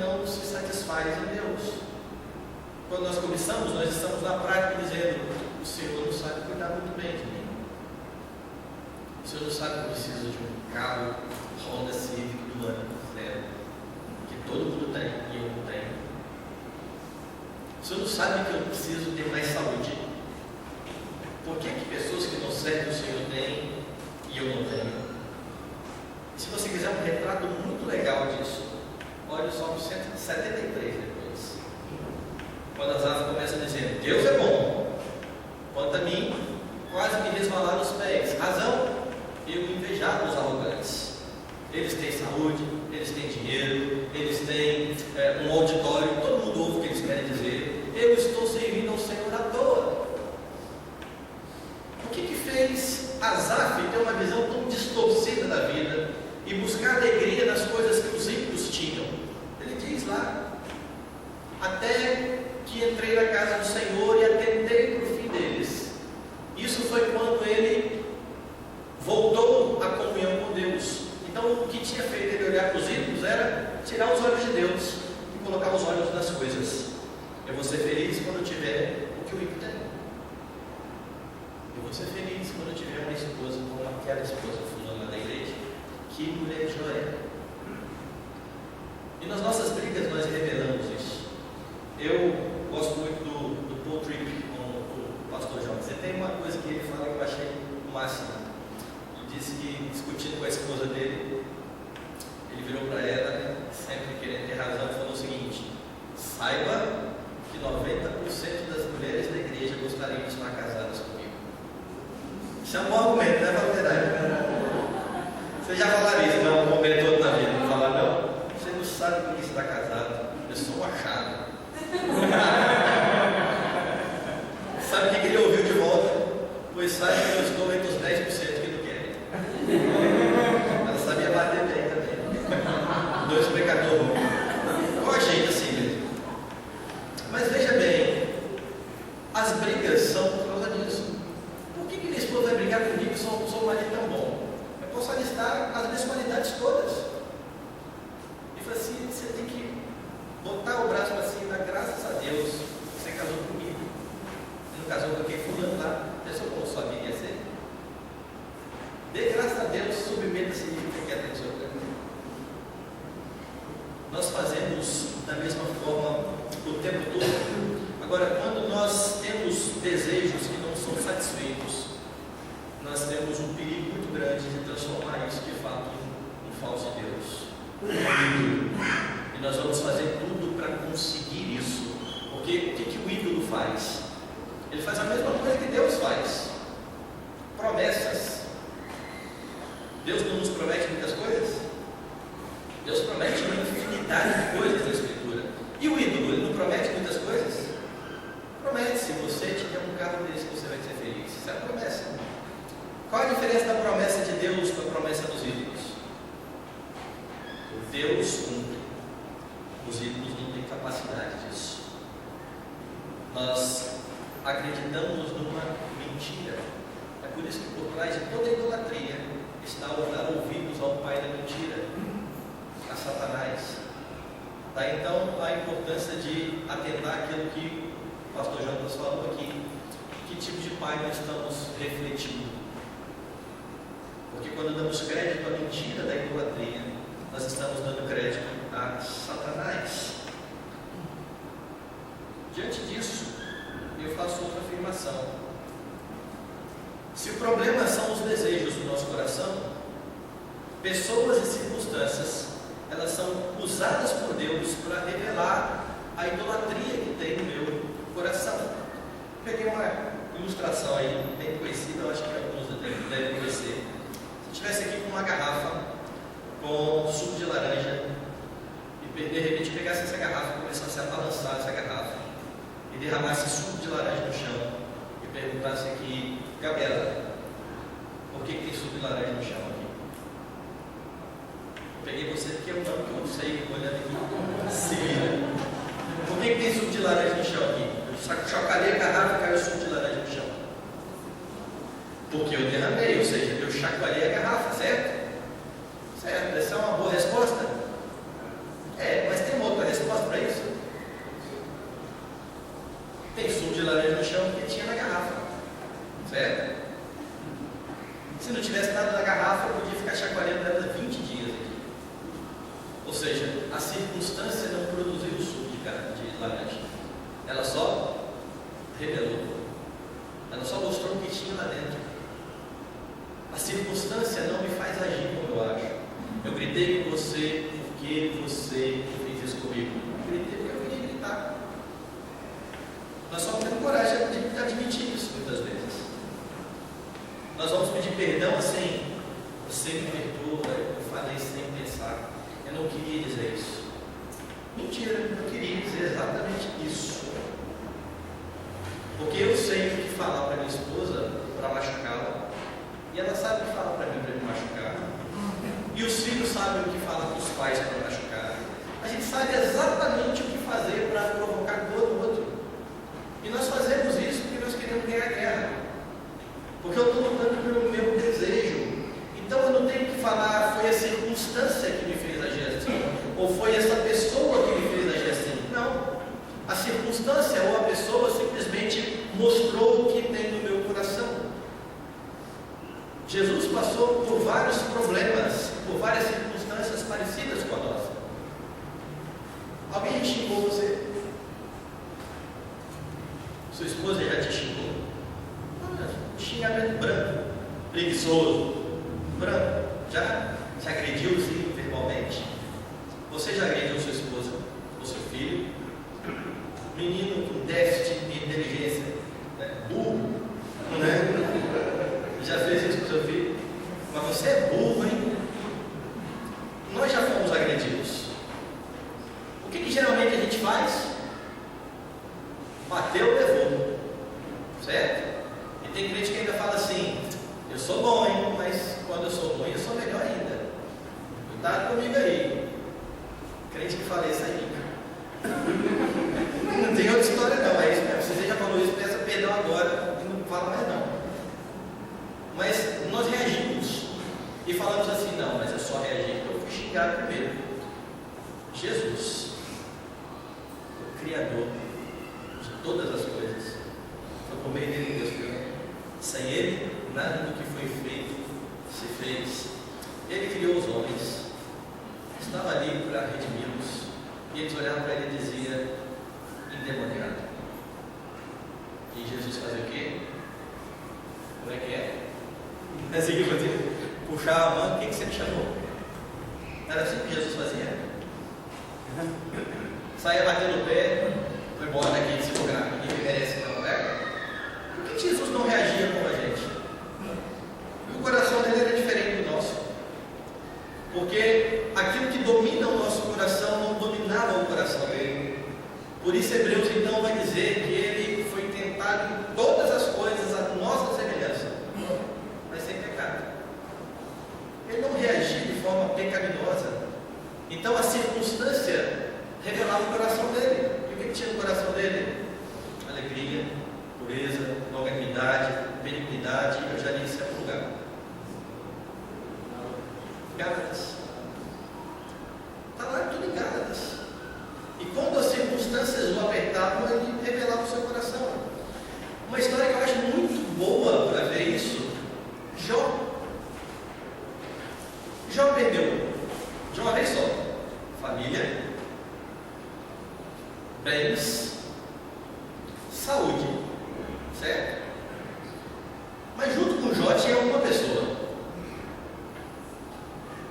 não se satisfaz em Deus. Quando nós começamos, nós estamos na prática dizendo: o Senhor não sabe cuidar muito bem de mim. O Senhor não sabe que eu preciso de um carro Honda Civic do ano zero, que todo mundo tem e eu não tenho. O Senhor não sabe que eu preciso ter mais saúde. Por que pessoas que não servem o Senhor têm e eu não tenho? Se você quiser um retrato muito legal disso, olha o Salmo 173 depois. Quando Asaf começa dizendo: Deus é bom, quanto a mim, quase me resvalar nos pés. Razão, eu invejava os arrogantes. Eles têm saúde, eles têm dinheiro, eles têm um auditório, todo mundo ouve o que eles querem dizer. Eu estou servindo ao Senhor à toa. O que fez Asaf ter uma visão tão distorcida da vida e buscar alegria nas coisas que os ímpios tinham? Ele diz lá: até que entrei na casa do Senhor e atentei para o fim deles. Isso foi quando ele voltou à comunhão com Deus. Então, o que tinha feito ele olhar para os ímpios era tirar os olhos de Deus e colocar os olhos nas coisas. Eu vou ser feliz quando tiver o que o ímpio tem. Eu vou ser feliz quando eu tiver uma esposa como aquela esposa fulana da igreja. Que mulher joia! E nas nossas brigas nós revelamos isso. Eu gosto muito do Paul Tripp com o pastor João. Você tem uma coisa que ele fala que eu achei o máximo. Ele disse que, discutindo com a esposa dele, ele virou para ela, sempre querendo ter razão, e falou o seguinte: saiba que 90% das mulheres da igreja gostariam de estar casadas comigo. Isso é um bom argumento, né? Para a verdade. Você já falaria isso, não? Um momento todo na vida. Não falar, não? Você não sabe com quem você está casado. Eu sou um achado. Sabe o que ele ouviu de volta? Pois sabe que eu estou entre os 10% que não querem. Ela sabia bater bem também. Dois pecadores. Com a gente assim mesmo. Mas veja bem, as brigas são por causa disso. Por que minha esposa vai brigar comigo se eu sou um marido tão bom? Eu posso alistar as minhas qualidades todas. E fala assim: você tem que botar o braço para cima e dar graças a Deus que você casou comigo. Você não casou com quem fulano lá. Pensou como sua vida ia ser? Dê graças a Deus, submeta-se e fique atento ao Senhor. Nós fazemos da mesma forma o tempo todo. Agora, quando nós temos desejos que não são satisfeitos, nós temos um perigo muito grande de transformar isso de fato em um falso Deus. E nós vamos fazer tudo para conseguir isso. Porque o que o ídolo faz? Ele faz a mesma coisa que Deus faz. Promessas. Deus não nos promete muitas coisas? Deus promete uma infinidade de coisas na Escritura. E o ídolo, ele não promete muitas coisas? Promete: se você tiver um carro desse, você vai ser feliz. Isso é a promessa. Qual a diferença da promessa de Deus com a promessa dos ídolos? Deus cumpre. Os ídolos não têm capacidade disso. Nós acreditamos numa mentira. É por isso que por trás de toda a idolatria está o dar ouvidos ao pai da mentira, a Satanás. Daí então a importância de atentar aquilo que o pastor Jonas falou aqui. Que tipo de pai nós estamos refletindo? Porque quando damos crédito à mentira da idolatria, nós estamos dando crédito a Satanás. Diante disso, eu faço outra afirmação. Se o problema são os desejos do nosso coração, pessoas e circunstâncias, elas são usadas por Deus para revelar a idolatria que tem no meu coração. Peguei uma ilustração aí, bem conhecida, eu acho que alguns devem conhecer. Se estivesse aqui com uma garrafa com suco de laranja e de repente pegasse essa garrafa e começasse a balançar essa garrafa e derramasse suco de laranja no chão e perguntasse aqui: Gabriela, por que tem suco de laranja no chão aqui? Eu peguei você porque eu não sei, olhando aqui, se vira. Por que tem suco de laranja no chão aqui? Eu chocalhei a garrafa e caiu suco de laranja no chão. Porque eu derramei, ou seja, eu chacoalhei a garrafa, certo? Certo, essa é uma boa resposta? É, mas tem uma outra resposta. circunstância não me faz agir como eu acho. Eu gritei com você porque você fez isso comigo. Eu gritei porque eu queria gritar. Nós só temos coragem de admitir isso muitas vezes. Nós vamos pedir perdão assim: você me perdoa, eu falei sem pensar, eu não queria dizer isso. Mentira, eu queria dizer exatamente isso. Porque eu sei o que falar para minha esposa para machucá-la, e ela sabe o que falar para mim para me machucar. E os filhos sabem o que falar para os pais para machucar. A gente sabe exatamente o que fazer para provocar dor no outro. E nós fazemos isso porque nós queremos ganhar a guerra. Porque eu estou lutando pelo meu desejo. Então eu não tenho que falar, foi a circunstância que me fez agir assim, ou foi essa pessoa que me fez agir assim. Não. A circunstância ou a pessoa simplesmente mostrou o que tem no meu coração. Jesus passou por vários problemas, por várias circunstâncias parecidas com a nossa. Alguém xingou você? Sua esposa já te xingou? Xingamento branco, preguiçoso, branco. Já agrediu sim verbalmente? Você já agrediu sua esposa ou seu filho? Menino com déficit de inteligência, burro, né? Já fez isso com seu filho? Mas você é burro, hein? Nós já fomos agredidos. O que geralmente a gente faz? Bateu, levou. Certo? E tem crente que ainda fala assim: eu sou bom, hein? Mas quando eu sou ruim, eu sou melhor ainda. Cuidado comigo aí. Crente que fala isso aí. Não tem outra história não, é isso mesmo. Se você já falou isso, peça perdão agora e não fala mais não. Mas nós reagimos e falamos assim: não, mas eu só reagi porque eu fui xingado primeiro. Jesus, o Criador de todas as coisas, foi por meio dele que Deus criou. Sem ele, nada do que foi feito se fez. Ele criou os homens, estava ali para redimi-los, e eles olhavam para ele e diziam: endemoniado. E Jesus fazia o quê? Como é que é? Assim que fazia? Puxava a mão: o que você me chamou? Era assim que Jesus fazia. Saia batendo o pé, foi embora daqui desse lugar, ninguém merece não, né? Por que Jesus não reagia como a gente? O coração dele era diferente do nosso. Porque aquilo que domina o nosso coração não dominava o coração dele. Por isso Hebreus então vai dizer que ele foi tentado em todas as coisas a nossa semelhança, mas sem pecado. Ele não reagia de forma pecaminosa. Então a circunstância revelava o coração dele. E o que tinha no coração dele? Alegria, pureza, longanimidade, benignidade. Eu já li isso em algum lugar. Gálatas. Está lá tudo em Gálatas. E quando as circunstâncias o apertavam, ele revelava o seu coração. Uma história que eu acho muito boa para ver isso: Jó. Jó perdeu de uma vez só família, bens, saúde, certo? Mas junto com Jó tinha uma pessoa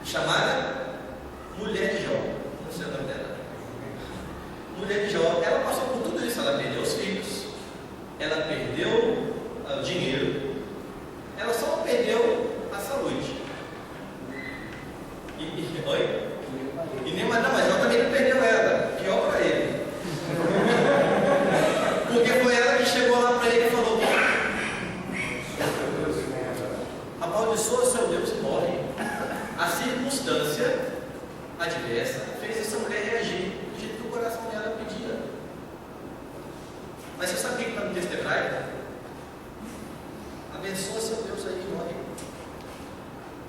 chamada mulher de Jó. Não sei o nome dela. Mulher de Jó, ela passou por tudo isso. Ela perdeu os filhos, ela perdeu o dinheiro, ela só não perdeu a saúde. Oi? E nem mais não, mas ela também não perdeu ela. Pior para ele. Porque foi ela que chegou lá para ele e falou: amaldiçoa seu Deus e morre. A circunstância adversa fez essa mulher reagir do jeito que o coração dela pedia. Mas você sabe o que está no texto hebraico? Abençoa seu Deus aí e morre.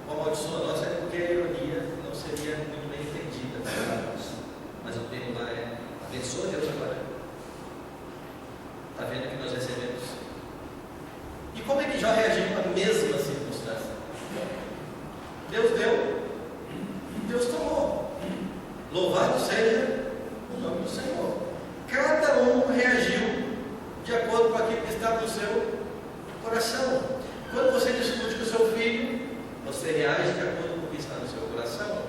O amaldiçoa nossa é porque a ironia não seria muito bem entendida. Mas o termo lá é: abençoa Deus agora. Está vendo que nós recebemos? E como é que Jó reagiu à mesma circunstância? Deus deu, Deus tomou. Louvado seja o nome do Senhor. Cada um reagiu de acordo com aquilo que está no seu coração. Quando você discute com o seu filho, você reage de acordo com o que está no seu coração.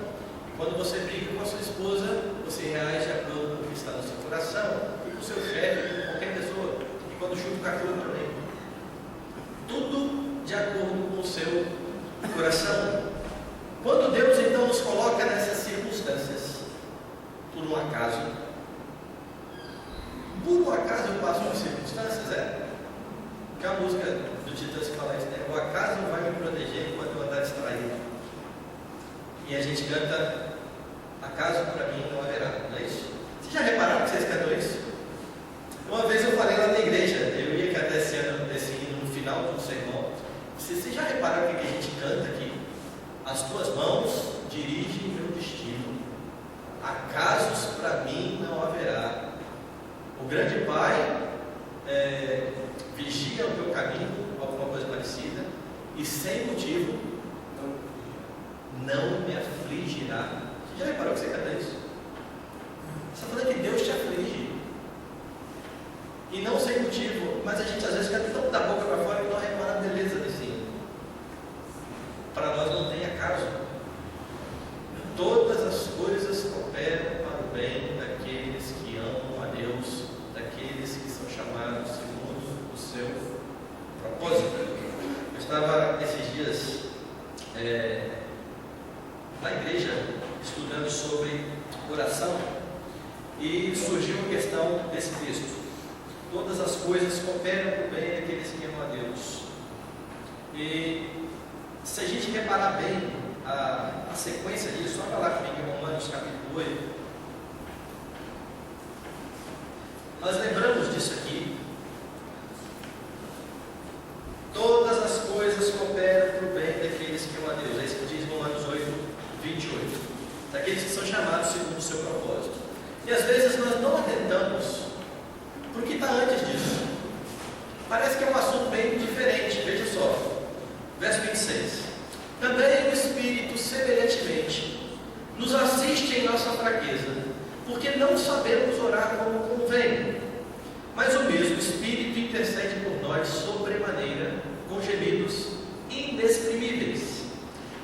Quando você briga com a sua esposa, você reage de acordo com o que está no seu coração, e com o seu chefe, e com qualquer pessoa, e quando chuta o cachorro também. Tudo de acordo com o seu coração. Quando Deus então nos coloca nessas circunstâncias, por um acaso eu passo por circunstâncias, que a música do Titãs fala isso, né? O acaso vai me proteger enquanto eu andar distraído. E a gente canta, acaso para mim não haverá, não é isso? Vocês já repararam que vocês cantam isso? Uma vez eu falei lá na igreja, eu ia cantar esse hino no final do sermão. Vocês já repararam o que a gente canta aqui? As tuas mãos dirigem meu destino, acasos para mim não haverá. O grande Pai vigia o teu caminho, alguma coisa parecida, e sem motivo não me afligirá. Você já reparou que você canta isso? Você está falando que Deus te aflige, e não sem motivo, mas a gente às vezes canta tão da boca para fora que não repara a beleza desse hino. Para nós não tem acaso. Todas as coisas cooperam para o bem daqueles que amam a Deus, daqueles que são chamados segundo o seu propósito. Eu estava esses dias na igreja estudando sobre oração e surgiu a questão desse texto. Todas as coisas cooperam para o bem daqueles que amam a Deus. E se a gente reparar bem a sequência disso, olha lá comigo em Romanos capítulo 8. Nós lembramos disso aqui. Todas as coisas cooperam para o bem daqueles que amam a Deus. É isso que diz Romanos 8, 28. Daqueles que são chamados segundo o seu propósito. E às vezes nós não atentamos para o que está antes disso. Parece que é um assunto bem diferente. Veja só. Verso 26. Também o Espírito, semelhantemente, nos assiste em nossa fraqueza, porque não sabemos orar como convém. Mas o mesmo Espírito intercede por nós sobremaneira, com gemidos inexprimíveis.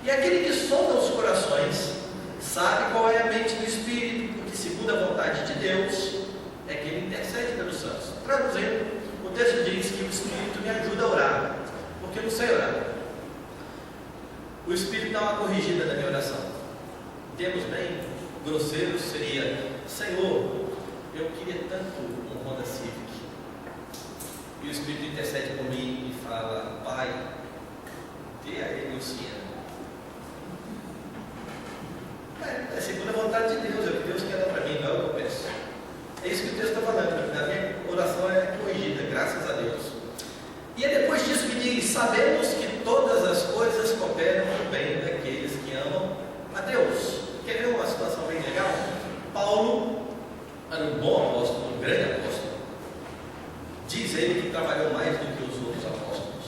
E aquele que sonda os corações, sabe qual é a mente do Espírito, porque segundo a vontade de Deus, é que ele intercede pelos santos. Traduzindo, o texto diz que o Espírito me ajuda a orar, porque eu não sei orar. O Espírito dá uma corrigida na minha oração. Temos bem grosseiros, seria: Senhor, eu queria tanto um Honda Civic. E o Espírito intercede por mim e fala: Pai, dê a ele o Siena. É segundo a vontade de Deus, é o que Deus quer dar para mim, não é o que eu peço. É isso que o texto está falando. A minha oração é corrigida, graças a Deus. E é depois disso que diz: sabemos que todas as coisas cooperam para o bem daqueles que amam a Deus. Quer ver uma situação bem legal? Paulo era um bom apóstolo, um grande apóstolo. Diz ele que trabalhou mais do que os outros apóstolos.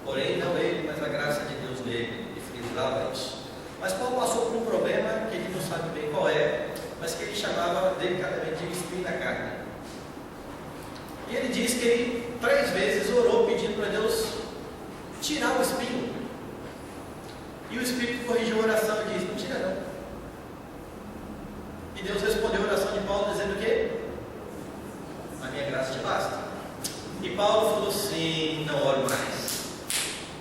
Porém, não ele, mas a graça de Deus nele. E frisava isso. Mas Paulo passou por um problema que ele não sabe bem qual é, mas que ele chamava delicadamente de espinho na carne. E ele diz que ele 3 vezes orou pedindo para Deus tirar o espinho. E o Espírito corrigiu a oração e disse: não tira não. E Deus respondeu a oração de Paulo dizendo o quê? A minha graça te basta. E Paulo falou assim: não oro mais,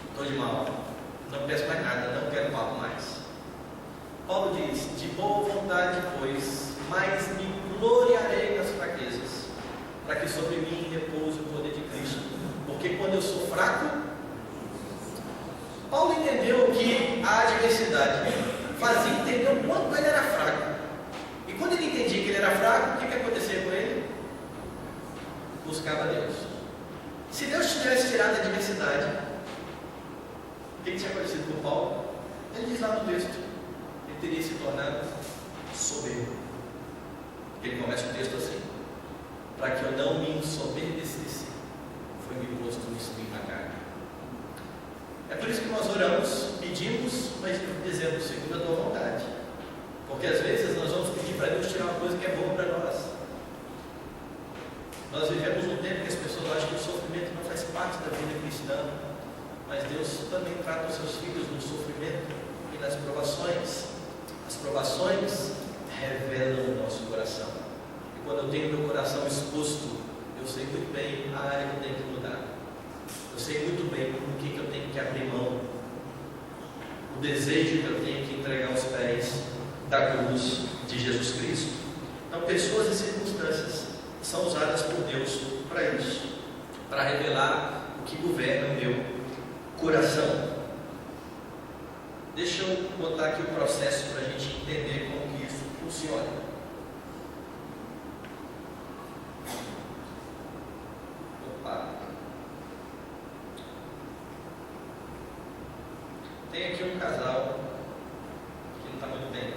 estou de mal, não peço mais nada, não quero papo mais. Paulo diz: de boa vontade, pois, mas me gloriarei nas fraquezas, para que sobre mim repouse o poder de Cristo. Porque quando eu sou fraco, Paulo entendeu que a adversidade fazia entender o quanto ele era fraco. E quando ele entendia que ele era fraco, o que acontecia com ele? Buscava Deus. Se Deus tivesse tirado a adversidade, o que tinha acontecido com Paulo? Ele diz lá no texto: ele teria se tornado soberbo. Ele começa o texto assim: para que eu não me ensoberbecesse, foi-me posto um espinho na carne. É por isso que nós oramos, pedimos, mas dizemos segundo a tua vontade. Porque às vezes nós vamos pedir para Deus tirar uma coisa que é boa para nós. Nós vivemos um tempo que as pessoas acham que o sofrimento não faz parte da vida cristã. mas Deus também trata os seus filhos no sofrimento e nas provações. As provações revelam o nosso coração. E quando eu tenho meu coração exposto, eu sei muito bem a área que eu tenho que mudar. Eu sei muito bem o que eu tenho que abrir mão. O desejo que eu tenho que entregar aos pés da cruz de Jesus Cristo. Então, pessoas e circunstâncias são usadas por Deus para isso, para revelar o que governa o meu coração. Deixa eu botar aqui o processo para a gente entender como que isso funciona. Opa! Tem aqui um casal que não está muito bem.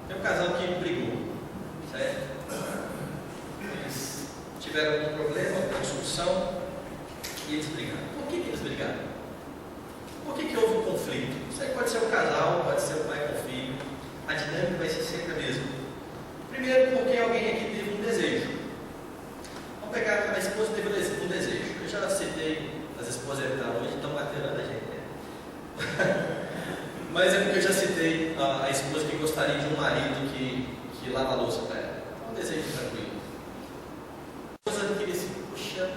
Tem um casal que brigou, certo? Eles tiveram um problema, uma discussão, e eles brigaram. Por que eles brigaram? Por que houve um conflito? Isso aí pode ser um casal, pode ser um pai com filho. A dinâmica vai ser sempre a mesma. Primeiro, porque alguém aqui teve um desejo. Vamos pegar, a esposa teve um desejo. Eu já citei, as esposas hoje estão batendo a gente, né? Mas é porque eu já citei a esposa que gostaria de um marido que lava a louça para ela. É um desejo tranquilo. A esposa queria assim, puxa,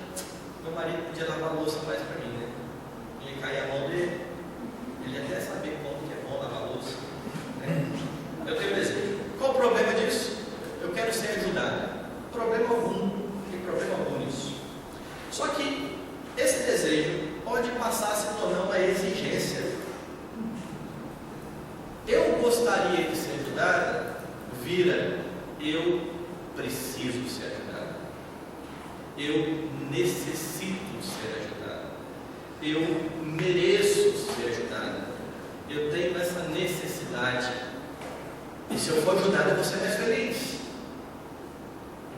meu marido podia lavar a louça mais para mim, né? Ele cair a mão dele, ele ia até saber como que é bom lavar a louça, né? Eu tenho desejo. Qual o problema disso? Eu quero ser ajudado. Problema algum, não tem problema algum nisso. Só que esse desejo pode passar a se tornar uma exigência. Eu gostaria de ser ajudada, vira eu preciso ser ajudado. Eu necessito ser ajudado. Eu mereço ser ajudado. Eu tenho essa necessidade. E se eu for ajudado, eu vou ser mais feliz.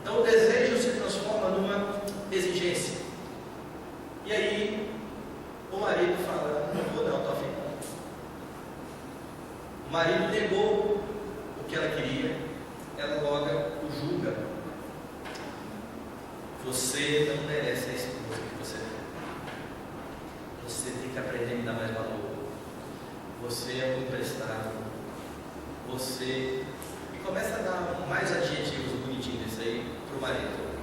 Então o desejo se transforma numa exigência. E aí o marido fala, não vou não, estou afim. O marido negou o que ela queria, ela logo o julga. Você não merece a esposa que você tem. Você tem que aprender a me dar mais valor. Você é um imprestável. Você... E começa a dar mais adjetivos bonitinhos desse aí para o marido.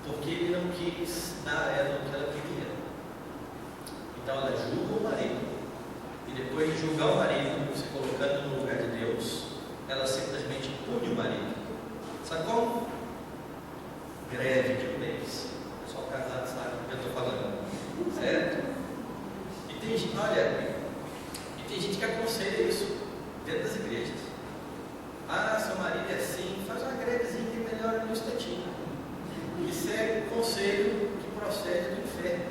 Porque ele não quis dar a ela o que ela queria. Então ela julga o marido. E depois de julgar o marido, se colocando no lugar de Deus, ela simplesmente pune o marido. Sabe como? Greve de bens. O pessoal casado sabe o que eu estou falando. Certo? E tem gente, olha, e tem gente que aconselha isso dentro das igrejas. Ah, seu marido é assim, faz uma grevezinha que melhora no instantinho. Isso é conselho que procede do inferno.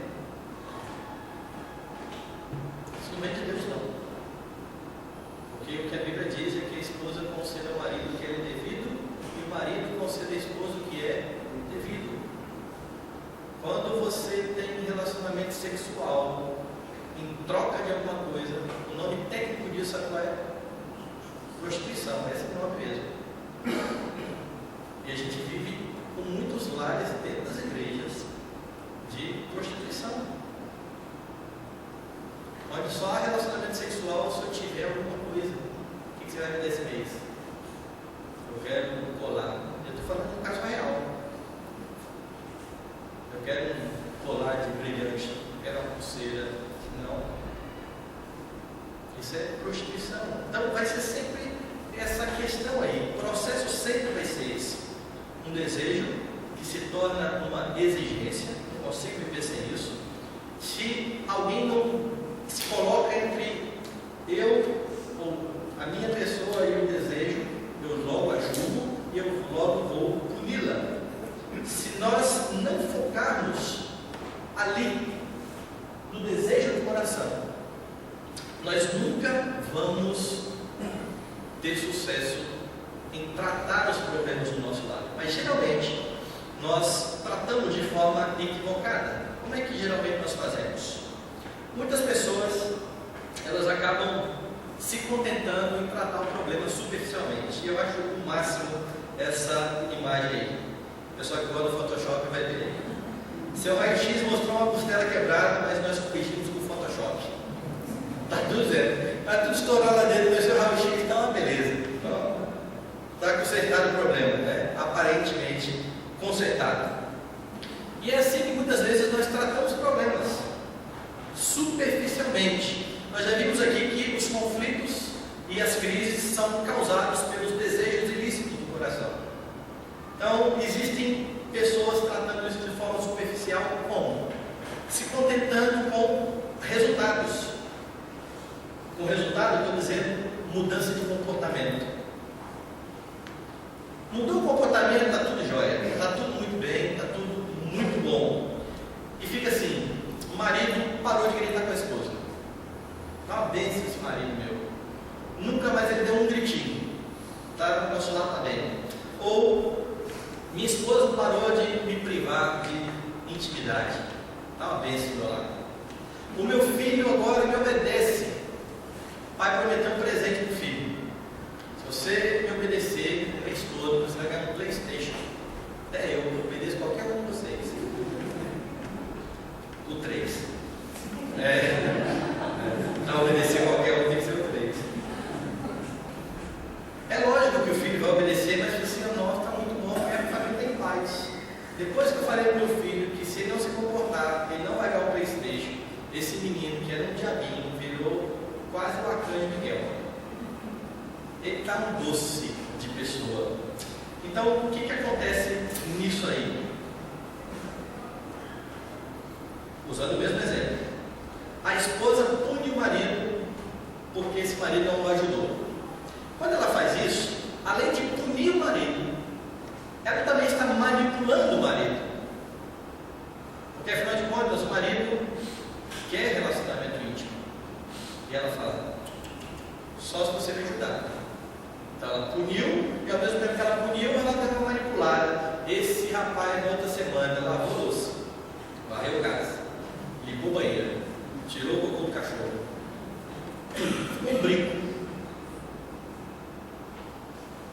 Isso não vem de Deus, não. Porque o que a Bíblia diz é que a esposa concede ao marido o que é devido e o marido concede à esposa o que é devido. Quando você tem um relacionamento sexual em troca de alguma coisa, o nome técnico disso qual é? Prostituição, esse é o nome mesmo. E a gente vive com muitos lares dentro das igrejas de prostituição. Onde só há relacionamento sexual se eu tiver alguma coisa. O que você vai me dar esse mês? Eu quero um colar. Eu estou falando de um caso real. Eu quero um colar de brilhante. Eu quero uma pulseira. Não. Isso é prostituição. Então vai ser sempre essa questão aí. O processo sempre vai ser esse. Um desejo que se torna uma exigência. Eu consigo viver sem isso. Se alguém não se coloca entre eu ou a minha pessoa e o desejo, eu logo a julgo e eu logo vou puni-la. Se nós não focarmos ali no desejo do coração, nós nunca vamos ter sucesso em tratar os problemas do nosso lado. Mas geralmente nós tratamos de forma equivocada. Como é que geralmente nós fazemos? Muitas pessoas, elas acabam se contentando em tratar o problema superficialmente. E eu acho o máximo essa imagem aí. O pessoal que gosta do Photoshop vai ver. Seu raio-x mostrou uma costela quebrada, mas nós corrigimos com o Photoshop. Está tudo zero. Está tudo estourado lá dentro, mas seu raio-x está uma beleza. Está consertado o problema, né? Aparentemente consertado. E é assim que muitas vezes nós tratamos problemas, superficialmente. Nós já vimos aqui que os conflitos e as crises são causados pelos desejos ilícitos do coração. Então, existem pessoas tratando isso de forma superficial, como? Se contentando com resultados. Com resultado, estou dizendo mudança de comportamento. Mudou o comportamento, está tudo jóia, está tudo muito bem, está tudo muito bom. E fica assim, o marido parou de gritar com a esposa. Está uma bênção esse marido meu. Nunca mais ele deu um gritinho. Tá, o nosso lado está bem. Ou minha esposa parou de me privar de intimidade. Está uma bênção do meu lado. O meu filho agora me obedece. O pai prometeu um presente para o filho. Se você me obedecer o mês todo, você vai ganhar um PlayStation. Até eu obedeço qualquer um de vocês. O 3. Não obedecer qualquer um, tem que ser o 3. É lógico que o filho vai obedecer, mas assim, nossa, está muito bom, porque a família tem paz. Depois que eu falei para o meu filho que se ele não se comportar, ele não vai ganhar o PlayStation, esse menino que era um diabinho, virou quase o Arcanjo Miguel. Ele está um doce de pessoa. Então, o que acontece nisso aí? Usando o mesmo exemplo. A esposa pune o marido porque esse marido não o ajudou. Quando ela faz isso, além de punir o marido, ela também está manipulando o marido. Porque afinal de contas, o marido quer relacionamento íntimo. E ela fala, só se você me ajudar. Então ela puniu, e ao mesmo tempo que ela puniu, ela deu uma manipulada. Esse rapaz, na outra semana, lavou a louça, varreu casa, limpou o banheiro, tirou o cocô do cachorro, um brinco.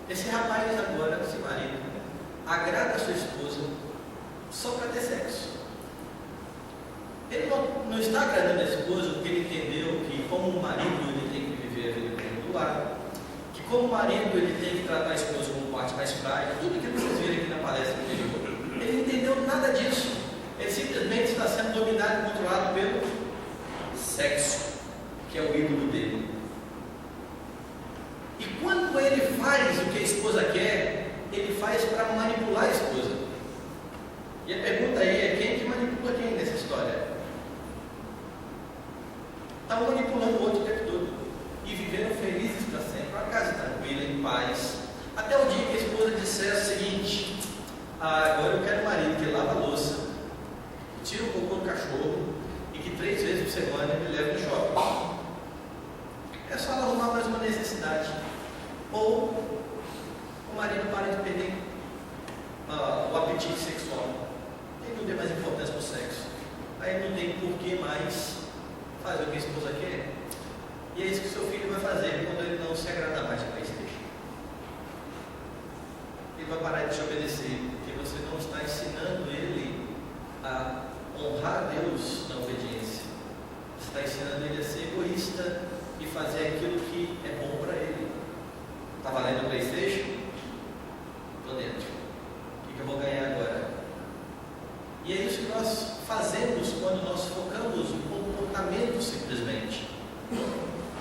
Esse rapaz agora, esse marido, agrada a sua esposa só para ter sexo. Ele não está agradando a esposa porque ele entendeu que, como marido, ele tem que viver a vida dentro do lar, que, como marido, ele tem que tratar a esposa como parte mais frágil, tudo aquilo que vocês viram aqui na palestra anterior. Ele não entendeu nada disso. Ele simplesmente está sendo dominado e controlado pelo sexo, que é o ídolo dele. E quando ele faz o que a esposa quer, ele faz para manipular a esposa. E a pergunta aí é: quem que manipula quem nessa história? Está manipulando o outro o tempo todo e vivendo felizes para sempre, uma casa tranquila, em paz, até o dia que a esposa disser o seguinte: agora eu quero um marido que lava a louça, tira o cocô do cachorro e que 3 vezes por semana me leva no shopping. É só ela arrumar mais uma necessidade. Ou o marido para de perder o apetite sexual. Ele não tem mais importância para o sexo. Aí não tem por que mais fazer o que a esposa quer. E é isso que o seu filho vai fazer quando ele não se agradar mais com a PlayStation. Ele vai parar de te obedecer, porque você não está ensinando ele a honrar Deus na obediência. Você está ensinando ele a ser egoísta e fazer aquilo que é bom para ele. Está valendo o PlayStation? Estou dentro. O que eu vou ganhar agora? E é isso que nós fazemos quando nós focamos no comportamento simplesmente.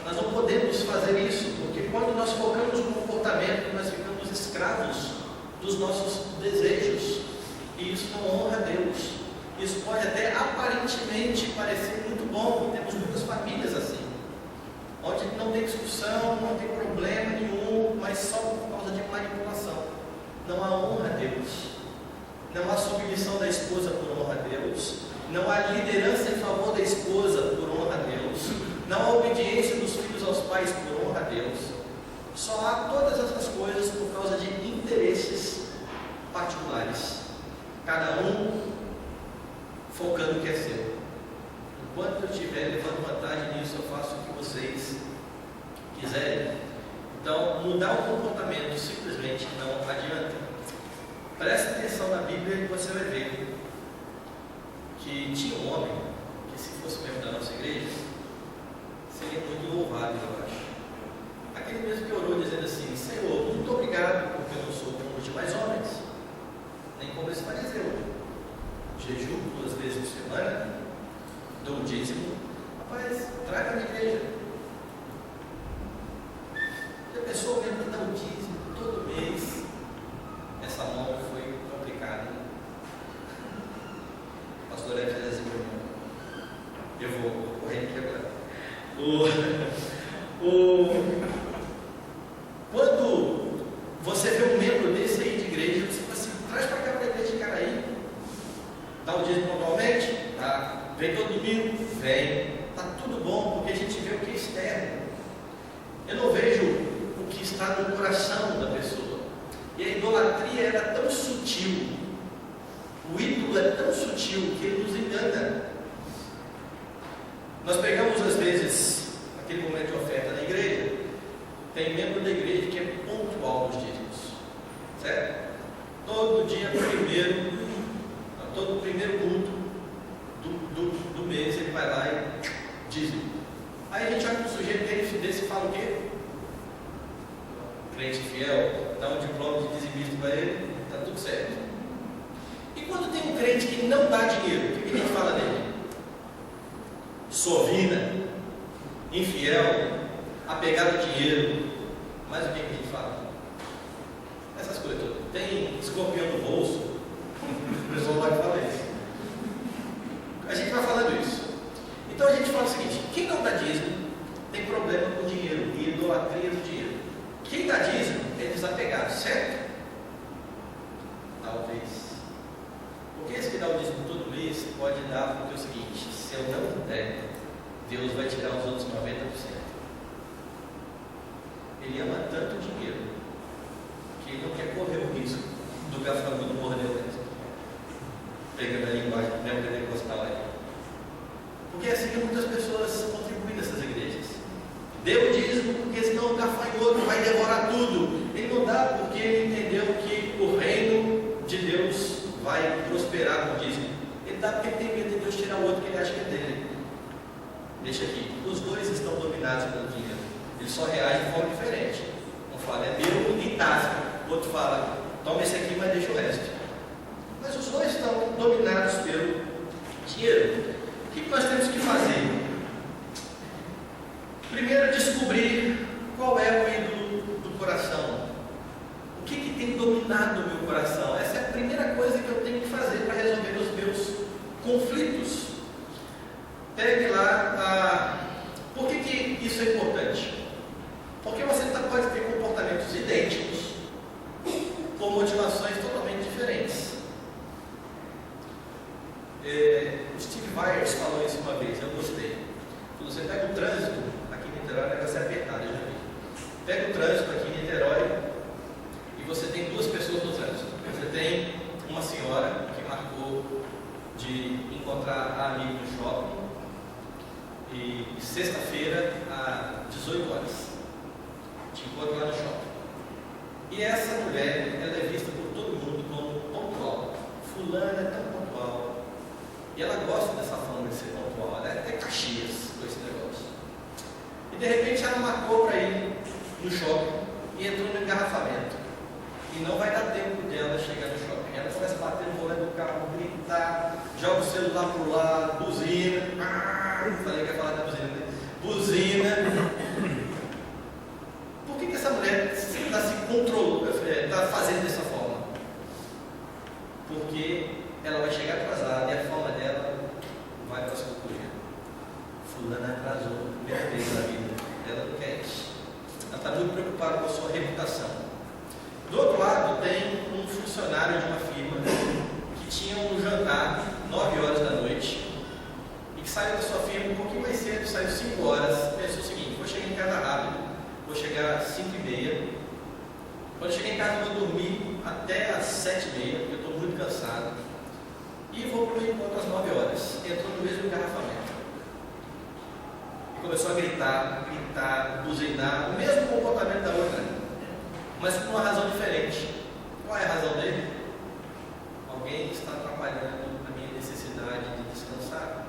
Nós não podemos fazer isso, porque quando nós focamos no comportamento, nós ficamos escravos dos nossos desejos. E isso não honra a Deus. Isso pode até aparentemente parecer muito bom. Temos muitas famílias assim, onde não tem discussão, não tem problema nenhum, mas só por causa de manipulação. Não há honra a Deus. Não há submissão da esposa por honra a Deus. Não há liderança em favor da esposa por honra a Deus. Não há obediência dos filhos aos pais por honra a Deus. Só há todas essas coisas por causa de interesses particulares. Cada um focando no que é seu. Enquanto eu estiver levando vantagem nisso, eu faço o que vocês quiserem. Então, mudar o comportamento simplesmente não adianta. Preste atenção na Bíblia e você vai ver que tinha um homem que, se fosse membro da nossa igreja, seria muito louvável, eu acho. Aquele mesmo que orou dizendo assim: Senhor, muito obrigado, porque eu não sou como os demais homens, nem como esse fariseu. Jejum 2 vezes por semana, dou o dízimo. Rapaz, traga na igreja. Já pensou mesmo que dá o dízimo todo mês? Essa mão foi complicada, né? Pastor Ed diz assim: eu vou correr aqui agora. Quando você vê um membro desse aí de igreja, você fala assim: traz para cá para a igreja de Caraí, dá o dízimo pontualmente, tá? Vem todo domingo, vem, tá tudo bom, porque a gente vê o que é externo. Eu não vejo o que está no coração da pessoa. E a idolatria era tão sutil, o ídolo é tão sutil que ele nos engana. Nós pegamos às vezes aquele momento de oferta na igreja, tem membro da igreja que é pontual nos dízimos, certo? Todo dia todo primeiro culto do mês ele vai lá e dízimo. Aí a gente olha para o sujeito desse e fala o quê? Crente fiel, dá um diploma de dizimista para ele, está tudo certo. E quando tem um crente que não dá dinheiro, o que a gente fala dele? Sovina, infiel, apegado ao dinheiro. Mas o que a gente fala? Essas coisas todas. Tem escorpião no bolso, o pessoal vai falar isso. A gente vai falando isso. Então a gente fala o seguinte: quem não dá dízimo tem problema com dinheiro e idolatria do dinheiro. Quem dá dízimo é desapegado, certo? Talvez. Porque esse que dá o dízimo todo mês pode dar, porque é o seguinte: se eu não der, Deus vai tirar os outros 90%. Ele ama tanto o dinheiro que ele não quer correr o risco do gafanhoto morder dentro. Pegando a linguagem neopentecostal aí. Porque assim que muitas pessoas contribuem nessas igrejas. Deu o dízimo porque senão o gafanhoto vai devorar tudo. Ele não dá porque ele entendeu que o reino de Deus vai prosperar com o dízimo. Ele dá porque ele tem medo de Deus tirar o outro que ele acha que é dele. Deixa aqui, os dois estão dominados pelo dinheiro. Eles só reagem de forma diferente. Um fala: é meu e tasca. O outro fala: toma esse aqui, mas deixa o resto. Mas os dois estão dominados pelo dinheiro. O que nós temos que fazer? Primeiro, descobrir qual é o ídolo do coração. O que tem dominado o meu coração? Essa é a primeira coisa que eu tenho que fazer para resolver os meus conflitos. Pegue lá por que isso é importante? Porque você pode ter comportamentos idênticos com motivações totalmente diferentes. O Steve Myers falou isso uma vez, eu gostei. Você pega o trânsito aqui em Niterói, o negócio é apertado, eu já vi. Pega o trânsito aqui em Niterói e você tem duas pessoas no trânsito. Você tem uma senhora que marcou de encontrar a amiga no shopping e sexta-feira às 18 horas te encontro lá no shopping. E essa mulher, ela é vista por todo mundo como pontual. Fulana é tão pontual. E ela gosta dessa fama de ser pontual. Ela é até Caxias com esse negócio. E de repente ela marcou para ir no shopping e entrou no engarrafamento. E não vai dar tempo dela chegar no shopping. Ela começa a bater no volante do carro, gritar, joga o celular pro lado, buzina. Falei que ia falar da buzina, né? Buzina. Por que essa mulher está se controlando, está fazendo dessa forma? Porque ela vai chegar atrasada e a fama dela vai para as concluir. Fulana atrasou a primeira vez na vida. Ela não quer isso. Ela está muito preocupada com a sua reputação. Do outro lado, tem um funcionário de uma firma que tinha um jantar 9 horas da noite e que saiu da sua firma um pouquinho mais cedo, saiu 5 horas. Pensou o seguinte: vou chegar em casa rápido, vou chegar às 5h30. Quando chegar em casa, eu vou dormir até às 7h30, porque eu estou muito cansado. E vou para o encontro às 9 horas. Entrou no mesmo engarrafamento. E começou a gritar, buzinar, o mesmo comportamento da outra, mas por uma razão diferente. Qual é a razão dele? Alguém está atrapalhando a minha necessidade. necessidade de descansar.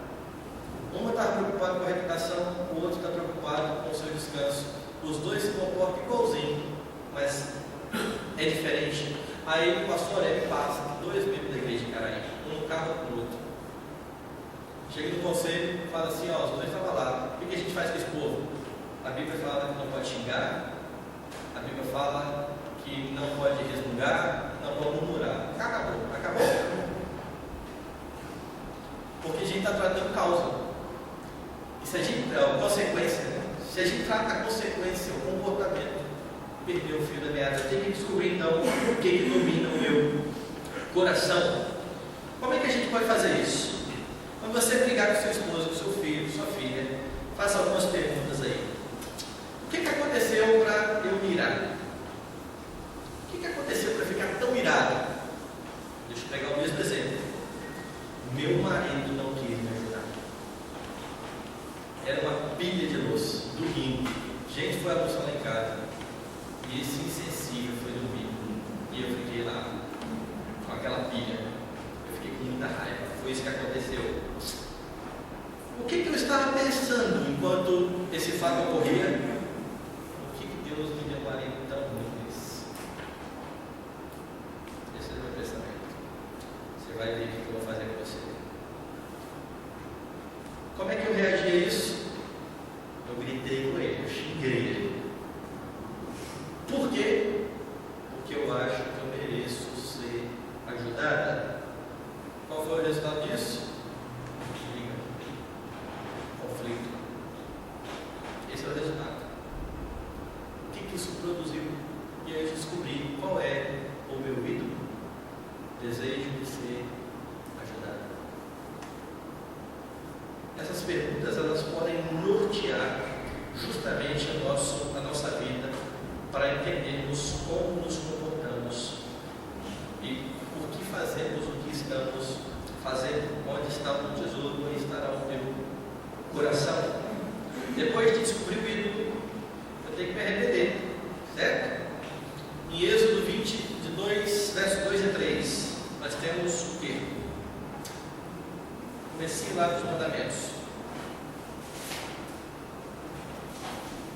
Uma está preocupada com a reputação, o outro está preocupado com o seu descanso. Os dois se comportam igualzinho, mas é diferente. Aí o pastor Aurélio passa, 2 membros da igreja de Caraí, um no carro com o outro. Chega no conselho e fala assim, ó, os dois estavam lá, o que a gente faz com esse povo? A Bíblia fala que não pode xingar, a Bíblia fala que não pode resmungar, não pode murmurar. Acabou. Porque a gente está tratando causa. E se a gente, consequência, né? Se a gente trata a consequência, o comportamento, perdeu o fio da meada. Tem que descobrir então o que domina o meu coração. Como é que a gente pode fazer isso? Quando você brigar com seu esposo, com seu filho, sua filha, faça algumas perguntas aí. O que aconteceu para eu me irar? O que aconteceu para ficar tão irado? Deixa eu pegar o mesmo exemplo. Meu marido não quis me ajudar. Era uma pilha de louça, domingo. Gente foi almoçar lá em casa. E esse insensível foi dormir. E eu fiquei lá com aquela pilha. Eu fiquei com muita raiva. Foi isso que aconteceu. O que eu estava pensando enquanto esse fato ocorria? O que Deus me deu um marido tão ruim desse? Esse é o meu pensamento. Você vai ver o que eu vou fazer com você. Como é que eu reagi a isso? Eu gritei com ele, eu xinguei ele. Por quê? Porque eu acho que eu mereço ser ajudada. Qual foi o resultado disso? Briga. Conflito. Esse é o resultado. O que isso produziu? E aí eu descobri qual é o meu ídolo. Desejo de ser ajudado. Essas perguntas elas podem nortear justamente a nossa vida para entendermos como nos comportamos e por que fazemos o que estamos fazendo. Onde está o meu tesouro, onde estará o meu coração. Depois de descobrir o ídolo, eu tenho que me arrepender, certo? Em Êxodo 22, versos 2 e 3, nós temos o quê? Comecinho lá dos mandamentos.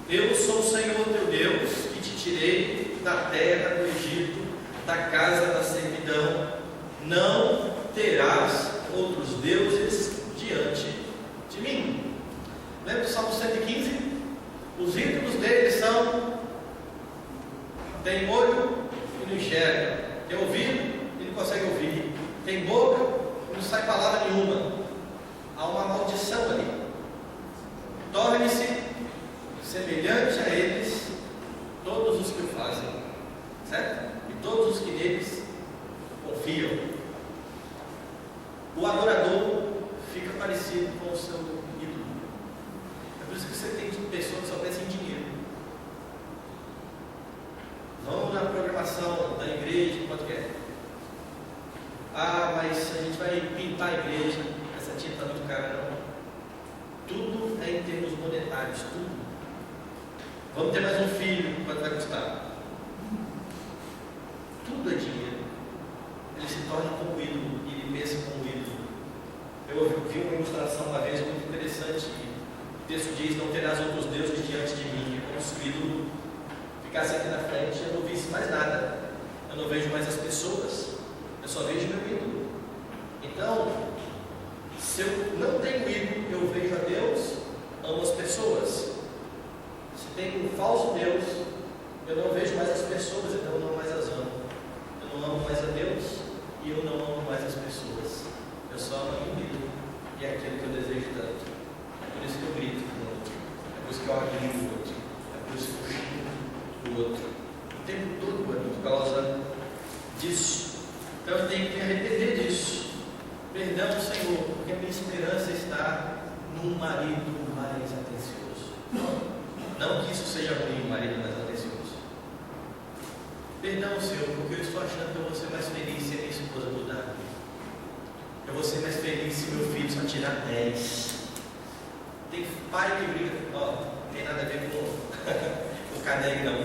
Eu sou o Senhor teu Deus, que te tirei da terra do Egito, da casa da servidão. Não terás outros deuses diante de mim. Lembra do Salmo 115? Os ídolos deles são: tem olho e não enxerga, tem ouvido e não consegue ouvir, tem boca e não sai palavra nenhuma. Há uma maldição ali. Torne-se semelhante a eles todos os que o fazem, certo? E todos os que neles confiam. O adorador fica parecido com o seu ídolo. É por isso que você tem pessoas que só pensam em dinheiro. Vão na programação da igreja, quanto quer. Ah, mas a gente vai pintar a igreja, essa tinta está muito cara, não. Tudo é em termos monetários, tudo. Vamos ter mais um filho, quanto vai custar? Tudo é dinheiro. Ele se torna como ídolo, e ele pensa como ídolo. Eu vi uma ilustração uma vez muito interessante. O texto diz: não terás outros deuses diante de mim. É como se o ídolo ficasse aqui na frente e eu não visse mais nada. Eu não vejo mais as pessoas, eu só vejo meu ídolo. Então, se eu não tenho ídolo, eu vejo a Deus, amo as pessoas. Se tem um falso Deus, eu não vejo mais as pessoas, então eu não mais as amo. Eu não amo mais a Deus e eu não amo mais as pessoas. Eu só amo a mim mesmo e é aquilo que eu desejo tanto. É por isso que eu grito com o outro. É por isso que eu agrego o outro. É por isso que eu xingo o outro. O tempo todo é por causa disso. Então eu tenho que me arrepender disso. Perdão, Senhor, porque a minha esperança está num marido mais atencioso. Não que isso seja ruim, um marido mais atencioso. Perdão, Senhor, porque eu estou achando que eu vou ser mais feliz se a minha esposa mudar. Eu vou ser mais feliz se meu filho só tirar 10. Tem pai que briga, não tem nada a ver com o caderno, não.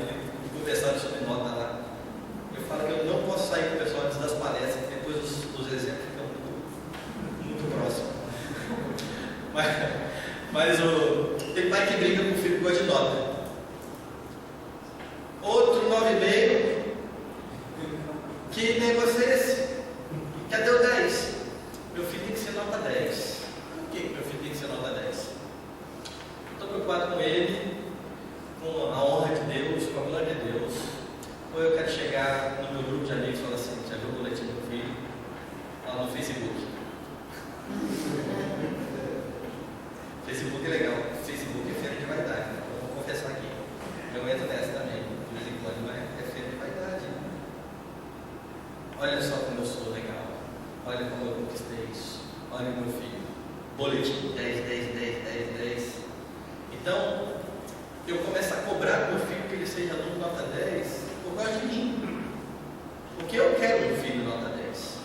O pessoal sobre nota lá. Eu falo que eu não posso sair com o pessoal antes das palestras, depois os exemplos ficam muito próximos. Mas tem pai que briga com o filho por causa de nota. Outro 9,5. Que negócio é esse? Cadê o 10? Meu filho tem que ser nota 10. Por que meu filho tem que ser nota 10? Estou preocupado com ele, com a honra de Deus, com a glória de Deus. Ou eu quero chegar no meu grupo de amigos e falar assim: já viu o boletim do meu filho? Lá no Facebook. Facebook é legal. Facebook é feira de vaidade. Eu vou confessar aqui. Eu entro nessa também, de vez em quando, mas é feira de vaidade. Olha só como eu sou legal. Olha como eu conquistei isso. Olha o meu filho. Boletim 10, 10, 10, 10, 10. Então, eu começo a cobrar do meu filho que ele seja aluno nota 10 por causa de mim. Porque eu quero um filho nota 10.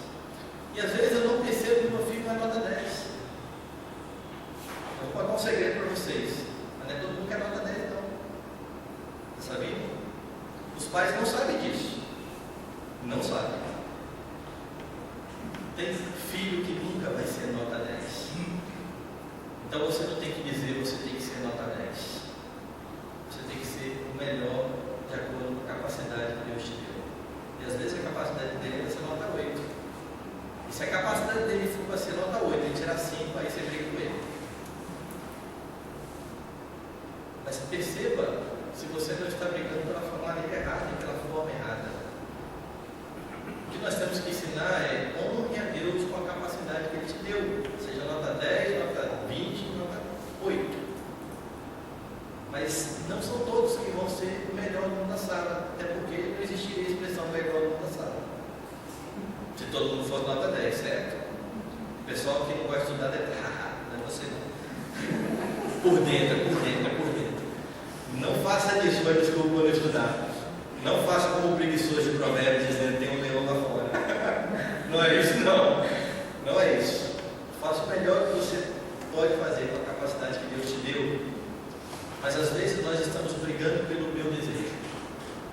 E às vezes eu não percebo que meu filho não é nota 10. Eu vou contar um segredo para vocês. Mas não é todo mundo que é nota 10, não. Sabia? Os pais não sabem disso. Não sabem. Tem filho que nunca vai ser nota 10. Então você não tem que dizer você tem que ser nota 10. Você tem que ser o melhor de acordo com a capacidade que Deus te deu. E às vezes a capacidade dele é ser nota 8. E se a capacidade dele for para ser nota 8, ele tirar 5, aí você briga com ele. Mas perceba se você não está brigando pela forma errada e pela forma errada. O que nós temos que ensinar é honre a Deus com a capacidade que Ele te deu, seja nota 10, nota 20, nota 8. Mas não são todos que vão ser o melhor aluno da sala, até porque não existiria a expressão melhor aluno da sala. Se todo mundo fosse nota 10, certo? O pessoal que não gosta de estudar deve não é você não. Por dentro. Não faça isso, mas desculpa quando eu estudar. Não faça como o preguiçoso de Provérbios dizendo tem um leão lá fora. Não é isso, não. Não é isso. Faça o melhor que você pode fazer com a capacidade que Deus te deu. Mas às vezes nós estamos brigando pelo meu desejo.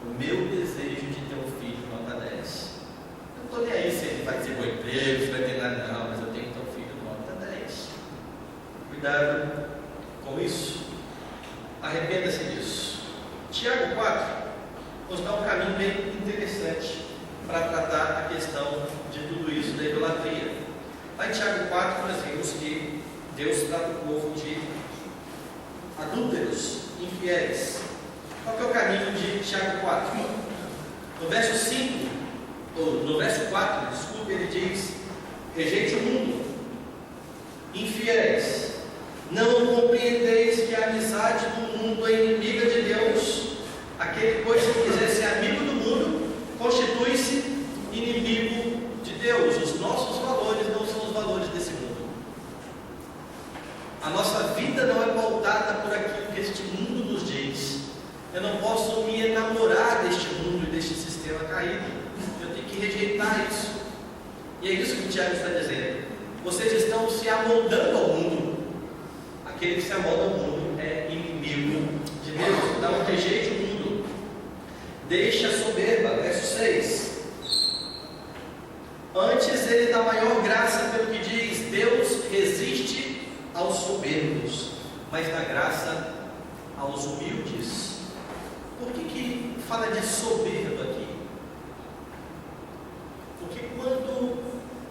O meu desejo de ter um filho nota 10. Eu não estou nem aí se ele vai ter bom emprego, se vai ter nada, não, mas eu tenho que ter um filho nota 10. Cuidado com isso. Arrependa-se disso. Tiago 4 nos dá um caminho bem interessante para tratar a questão de tudo isso da idolatria. Lá em Tiago 4 nós vimos que Deus trata o povo de adúlteros, infiéis. Qual que é o caminho de Tiago 4? No verso 5, ou no verso 4, desculpe, ele diz: rejeite o mundo, infiéis. Não compreendeis que a amizade do mundo é inimiga de Deus. Aquele, pois, que quiser ser amigo do mundo, constitui-se inimigo de Deus. Os nossos valores não são os valores desse mundo. A nossa vida não é pautada por aquilo que este mundo nos diz. Eu não posso me enamorar deste mundo e deste sistema caído. Eu tenho que rejeitar isso. E é isso que o Tiago está dizendo. Vocês estão se amoldando ao mundo. Aquele que se amolda ao mundo é inimigo de Deus. Então rejeite o mundo. Deixe a soberba. Verso 6. Antes ele dá maior graça pelo que diz: Deus resiste aos soberbos, mas dá graça aos humildes. Por que fala de soberba aqui? Porque quando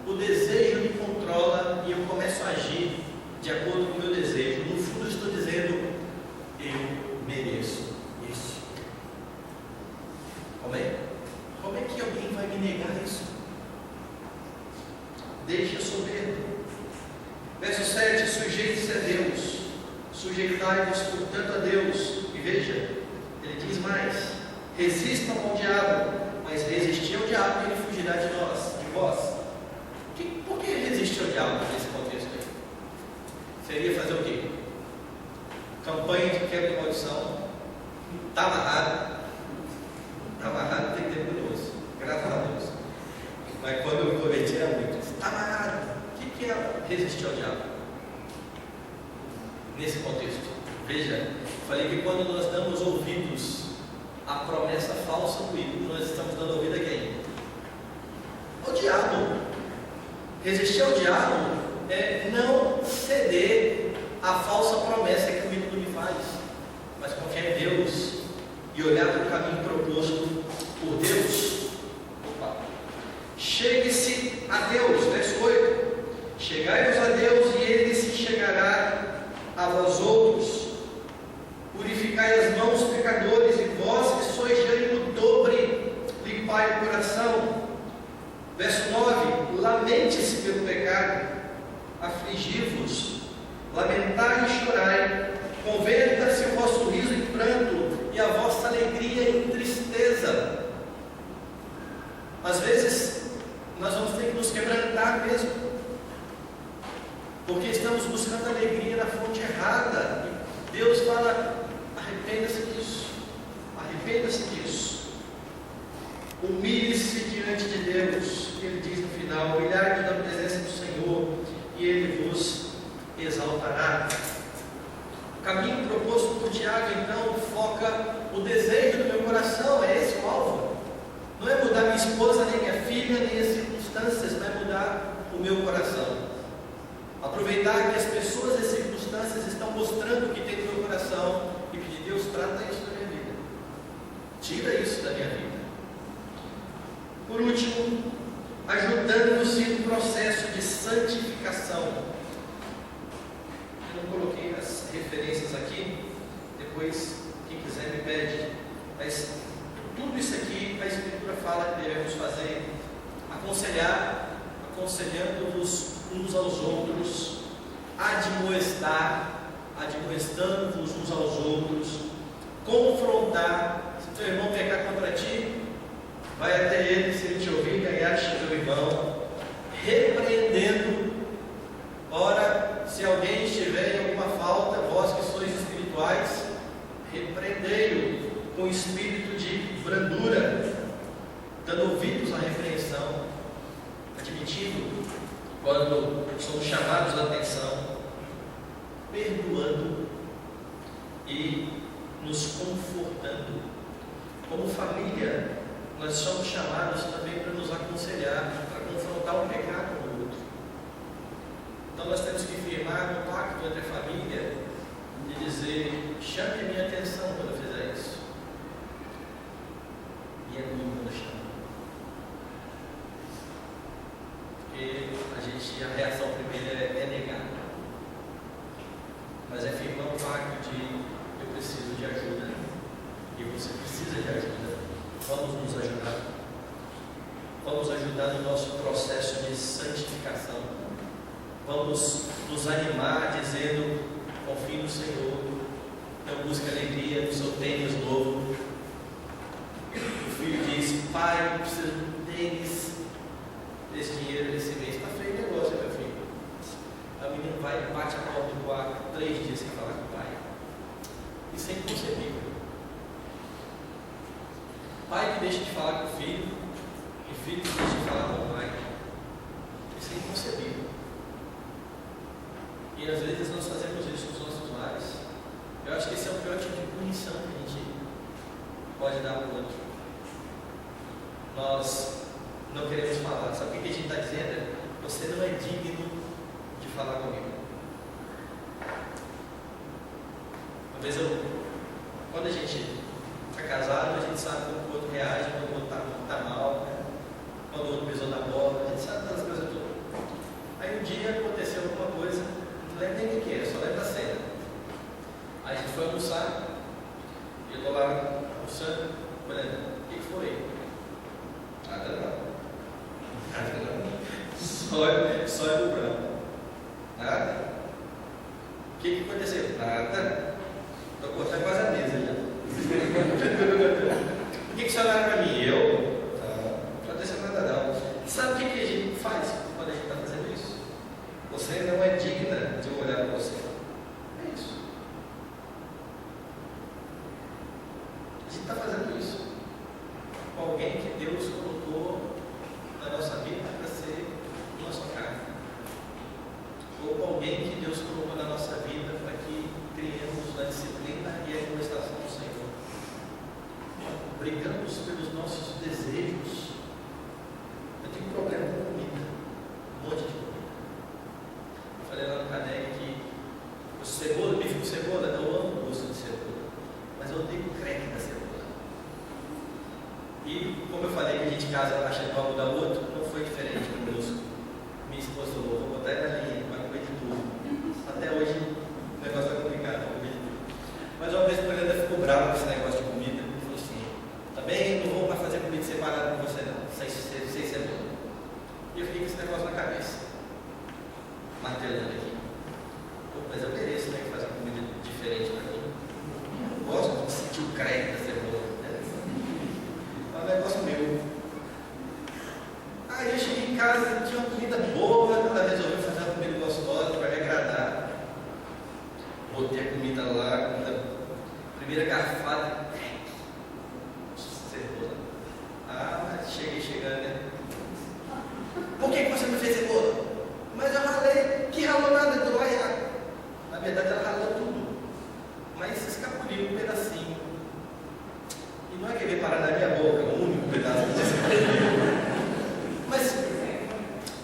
o desejo me controla e eu começo a agir de acordo com o meu desejo, no fundo eu estou dizendo: eu mereço isso. Como é que alguém vai me negar isso? Deixe a soberba. Verso 7: sujeite-se a Deus, sujeitai-vos portanto a Deus. E veja, ele diz mais: resistam ao diabo, mas resistir ao diabo e ele fugirá de vós. Por que resistir ao diabo nesse contexto aí? Seria fazer o quê? Campanha de quebra de maldição. Está amarrado. Está amarrado, tem que ter curioso. Graças a Deus. Mas quando eu me converti era muito. Está amarrado. O que é resistir ao diabo? Nesse contexto. Veja, falei que quando nós damos ouvidos à promessa falsa do ídolo, nós estamos dando ouvido a quem? Ao diabo. Resistir ao diabo é não ceder a falsa promessa que o ídolo me faz, mas confiar em Deus e olhar para o caminho proposto por Deus. Chegue-se a Deus, verso 8: chegai-vos a Deus e Ele se chegará a vós outros. Purificai as mãos, pecadores, e vós que sois de ânimo dobre, limpai o coração. Verso 9: lamente-se pelo pecado, afligi-vos, lamentai e chorai, converta-se o vosso riso em pranto e a vossa alegria em tristeza. Às vezes nós vamos ter que nos quebrantar mesmo, porque estamos buscando alegria na fonte errada. E Deus fala: arrependa-se disso, arrependa-se disso. Humilhe-se diante de Deus. Ele diz no final: humilhai-vos na presença do Senhor e Ele vos exaltará. O caminho proposto por Tiago, então, foca o desejo do meu coração. É esse o alvo. Não é mudar minha esposa, nem minha filha, nem as circunstâncias, não é mudar o meu coração. Aproveitar que as pessoas e as circunstâncias estão mostrando o que tem no meu coração e pedir: Deus, trata isso da minha vida, tira isso da minha vida. Por último, ajudando-se no processo de santificação. Eu não coloquei as referências aqui, depois quem quiser me pede, mas tudo isso aqui a Escritura fala que devemos fazer: aconselhando-vos uns aos outros, admoestando-vos uns aos outros, confrontar. Se teu irmão pecar contra ti, vai até ele, se ele te ouvir, ganhaste teu irmão, repreendendo. Ora, se alguém estiver em alguma falta, vós que sois espirituais, repreendei-o com espírito de brandura, dando ouvidos à repreensão, admitindo quando somos chamados à atenção, perdoando e nos confortando. Como família, nós somos chamados também para nos aconselhar, para confrontar um pecado no outro. Então nós temos que firmar um pacto entre a família e dizer: chame a minha atenção quando eu fizer isso. E é muito quando chama. Porque a reação primeira é negar. Mas é firmar um pacto de: eu preciso de ajuda e você precisa de ajuda. Vamos nos ajudar. Vamos ajudar no nosso processo de santificação. Vamos nos animar dizendo: confie no Senhor, não busque alegria no seu tênis novo. O filho diz: pai, eu preciso de um tênis, desse dinheiro desse mês. Está feio o negócio, meu filho. A menina vai e bate a porta do quarto 3 dias sem falar com o pai. Isso é inconcebível. Pai que deixa de falar com o filho, e filho que deixa de falar com o pai. Isso é inconcebível. E às vezes nós fazemos isso nos nossos lares. Eu acho que esse é o pior tipo de punição que a gente pode dar para o outro. Nós não queremos falar. Sabe o que a gente está dizendo? Você não é digno de falar comigo. Uma vez quando a gente está casado, a gente sabe como o outro reage, quando o outro está mal, né? Quando o outro pisou na bola, a gente sabe das coisas todas. Aí um dia aconteceu alguma coisa, não lembro nem o que era, só lembro da cena. Aí a gente foi almoçar, e eu estou lá almoçando, olhando: o que foi? Nada não. Nada não. Só é o branco. Nada. O que aconteceu? Nada. Estou cortando quase a mesa já. O que você olha para mim? Eu? Não aconteceu nada não. Sabe o que a gente faz quando a gente está fazendo isso? Você não é digna de eu olhar para você. É isso. A gente está fazendo isso com alguém que Deus colocou na nossa vida para ser nosso carne. Ou com alguém que Deus colocou na nossa vida para que criemos na disciplina e a administração do Senhor. Brigamos pelos nossos desejos. Eu tenho um problema com comida, um monte de comida. Eu falei lá no Canec que você E como eu falei que a gente casa achando que vai mudar o outro, não foi diferente conosco. Minha esposa falou, vou botar ele na linha, vai comer de tudo. Até hoje o negócio vai complicado, vai comer de tudo. Mas uma vez o Fernanda ficou bravo com esse negócio de comida, ele falou assim, também não vou mais fazer comida separada com você não, sem ser bom. E eu fiquei com esse negócio na cabeça, martelando aqui. Pô, mas eu mereço, né, fazer uma comida diferente para mim. Eu gosto de sentir o crédito da cebola. É um negócio meu. Aí eu cheguei em casa, tinha uma comida boa, ela resolveu fazer uma comida gostosa para me agradar. Botei a comida lá, primeira garfada, cebola. Ah, mas cheguei chegando, né? Por que você não fez cebola? Mas eu ralei. Que ralou nada, então vai errar. Na verdade ela ralou tudo. Mas escapuliu um pedacinho. E não é que veio parar na minha boca, o único pedaço que escapuliu. Mas,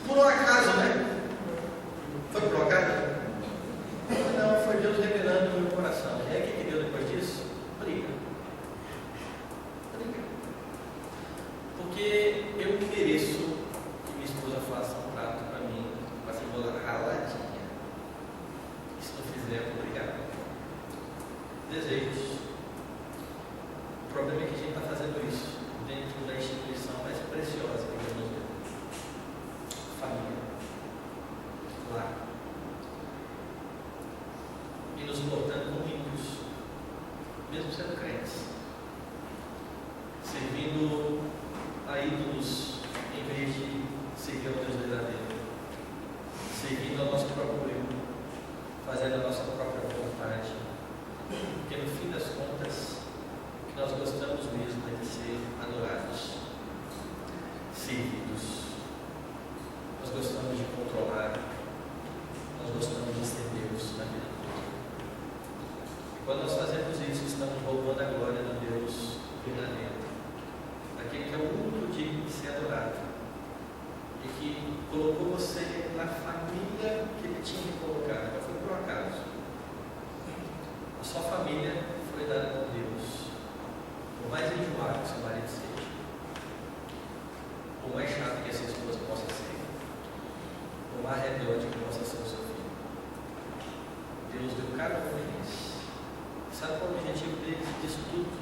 por um acaso, né? Foi por um acaso? Não, foi Deus revelando no meu coração. E aí o que deu depois disso? Briga. Briga. Porque eu mereço que minha esposa faça um prato para mim, com a cebola raladinha. E se não fizer, eu vou brigar. Desejos. O problema é que a gente está fazendo isso dentro da instituição mais preciosa que Deus nos deu. Família. Lá. E nos portando como ímpios, mesmo sendo crentes. Servindo a ídolos em vez de seguir ao Deus verdadeiro. Servindo ao nosso próprio eu. Fazendo a nossa própria vontade. Porque no fim das contas, o que nós gostamos mesmo é de ser adorados, servidos. Nós gostamos de controlar, nós gostamos de ser Deus na vida toda. E quando nós fazemos isso, estamos roubando a glória do Deus verdadeiro, daquele que é o único digno de ser adorado e que colocou você na família que Ele tinha que colocar, não foi por acaso. A sua família foi dada por Deus. Por mais enjoado que seu marido seja, por mais chato que essa esposa possa ser, por mais rebelde que possa ser o seu filho, Deus deu cada um deles. Sabe qual é o objetivo disso tudo?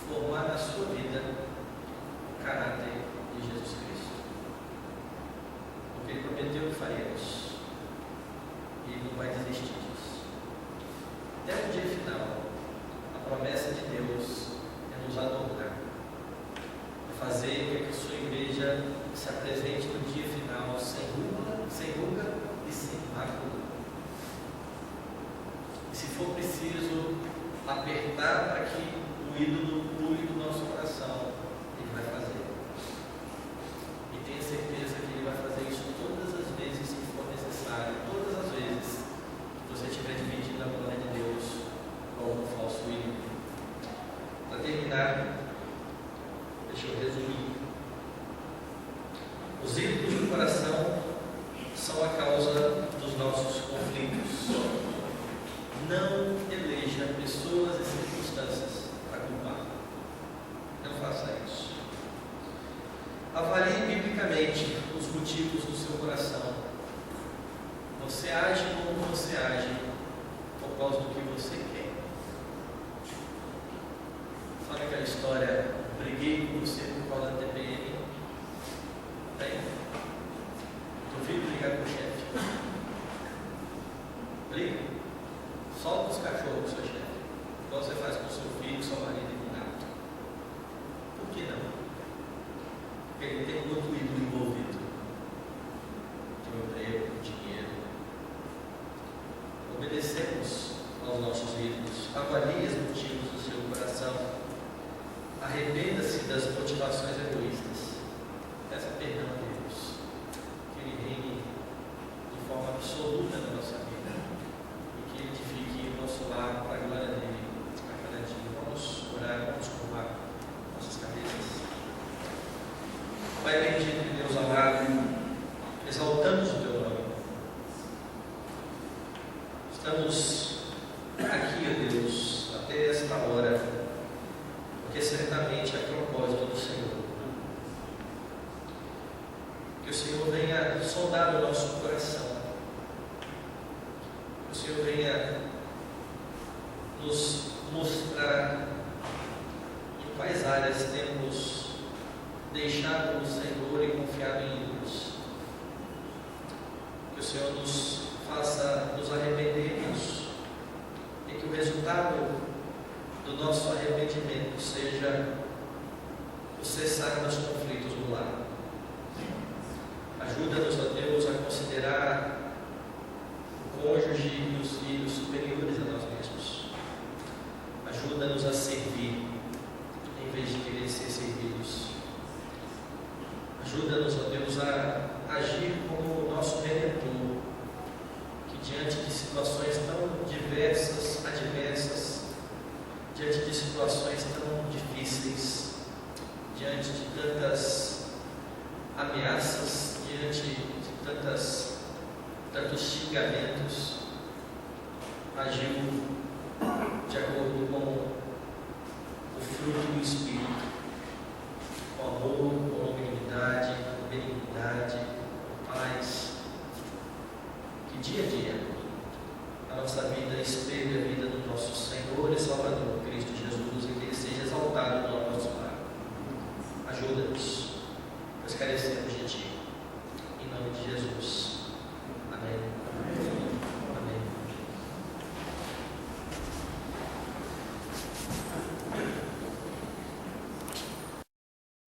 Formar na sua vida o caráter de Jesus Cristo. Porque Ele prometeu que faria isso. E Ele não vai desistir disso. Até o dia final, a promessa de Deus é nos adornar, é fazer com que a sua igreja se apresente no dia final sem ruga e sem mácula. E se for preciso apertar para que o ídolo pule do nosso coração, Ele vai fazer. E tenha certeza que Ele vai fazer isso todas as vezes que for necessário, todas as vezes que você estiver dividindo a glória de Deus com um falso ídolo. Para terminar, deixa eu resumir. Os ídolos do coração são a causa dos nossos conflitos. Não eleja pessoas e circunstâncias para culpar. Não faça isso. Avalie biblicamente os motivos do seu coração. Você age como você age por causa do que você quer. Sabe aquela história, briguei com você por causa da TPM? Tem? Duvido brigar com o chefe. Briga? Solta os cachorros, seu chefe. Igual você faz com seu filho, seu marido e com gato. Por que não? Porque ele tem um outro ídolo envolvido. Tem o emprego, o dinheiro. Obedecemos aos nossos ídolos. Avalie os motivos do seu coração. Arrependa-se das motivações egoístas. Peça perdão a Deus. Que Ele reine de forma absoluta na nossa vida. E que Ele edifique o nosso lar para a glória dEle a cada dia. Vamos orar, vamos curvar nossas cabeças. Pai bendito, Deus amado, exaltamos o Teu nome. Estamos aqui, ó Deus, até esta hora, porque certamente é propósito do Senhor. Que o Senhor venha sondar o nosso coração, que o Senhor venha nos mostrar em quais áreas temos deixado o Senhor e confiado em Deus. Que o Senhor nos faça nos arrependermos e que o resultado do nosso arrependimento seja o cessar dos conflitos do lar. Ajuda-nos, ó Deus, a considerar o cônjuge e os filhos superiores a nós mesmos. Ajuda-nos a servir em vez de querer ser servidos. Ajuda-nos, ó Deus, a agir como o nosso Redentor, que diante de situações tão diversas, adversas, diante de situações tão difíceis, diante de tantas ameaças, diante de tantos xingamentos, agiu de acordo com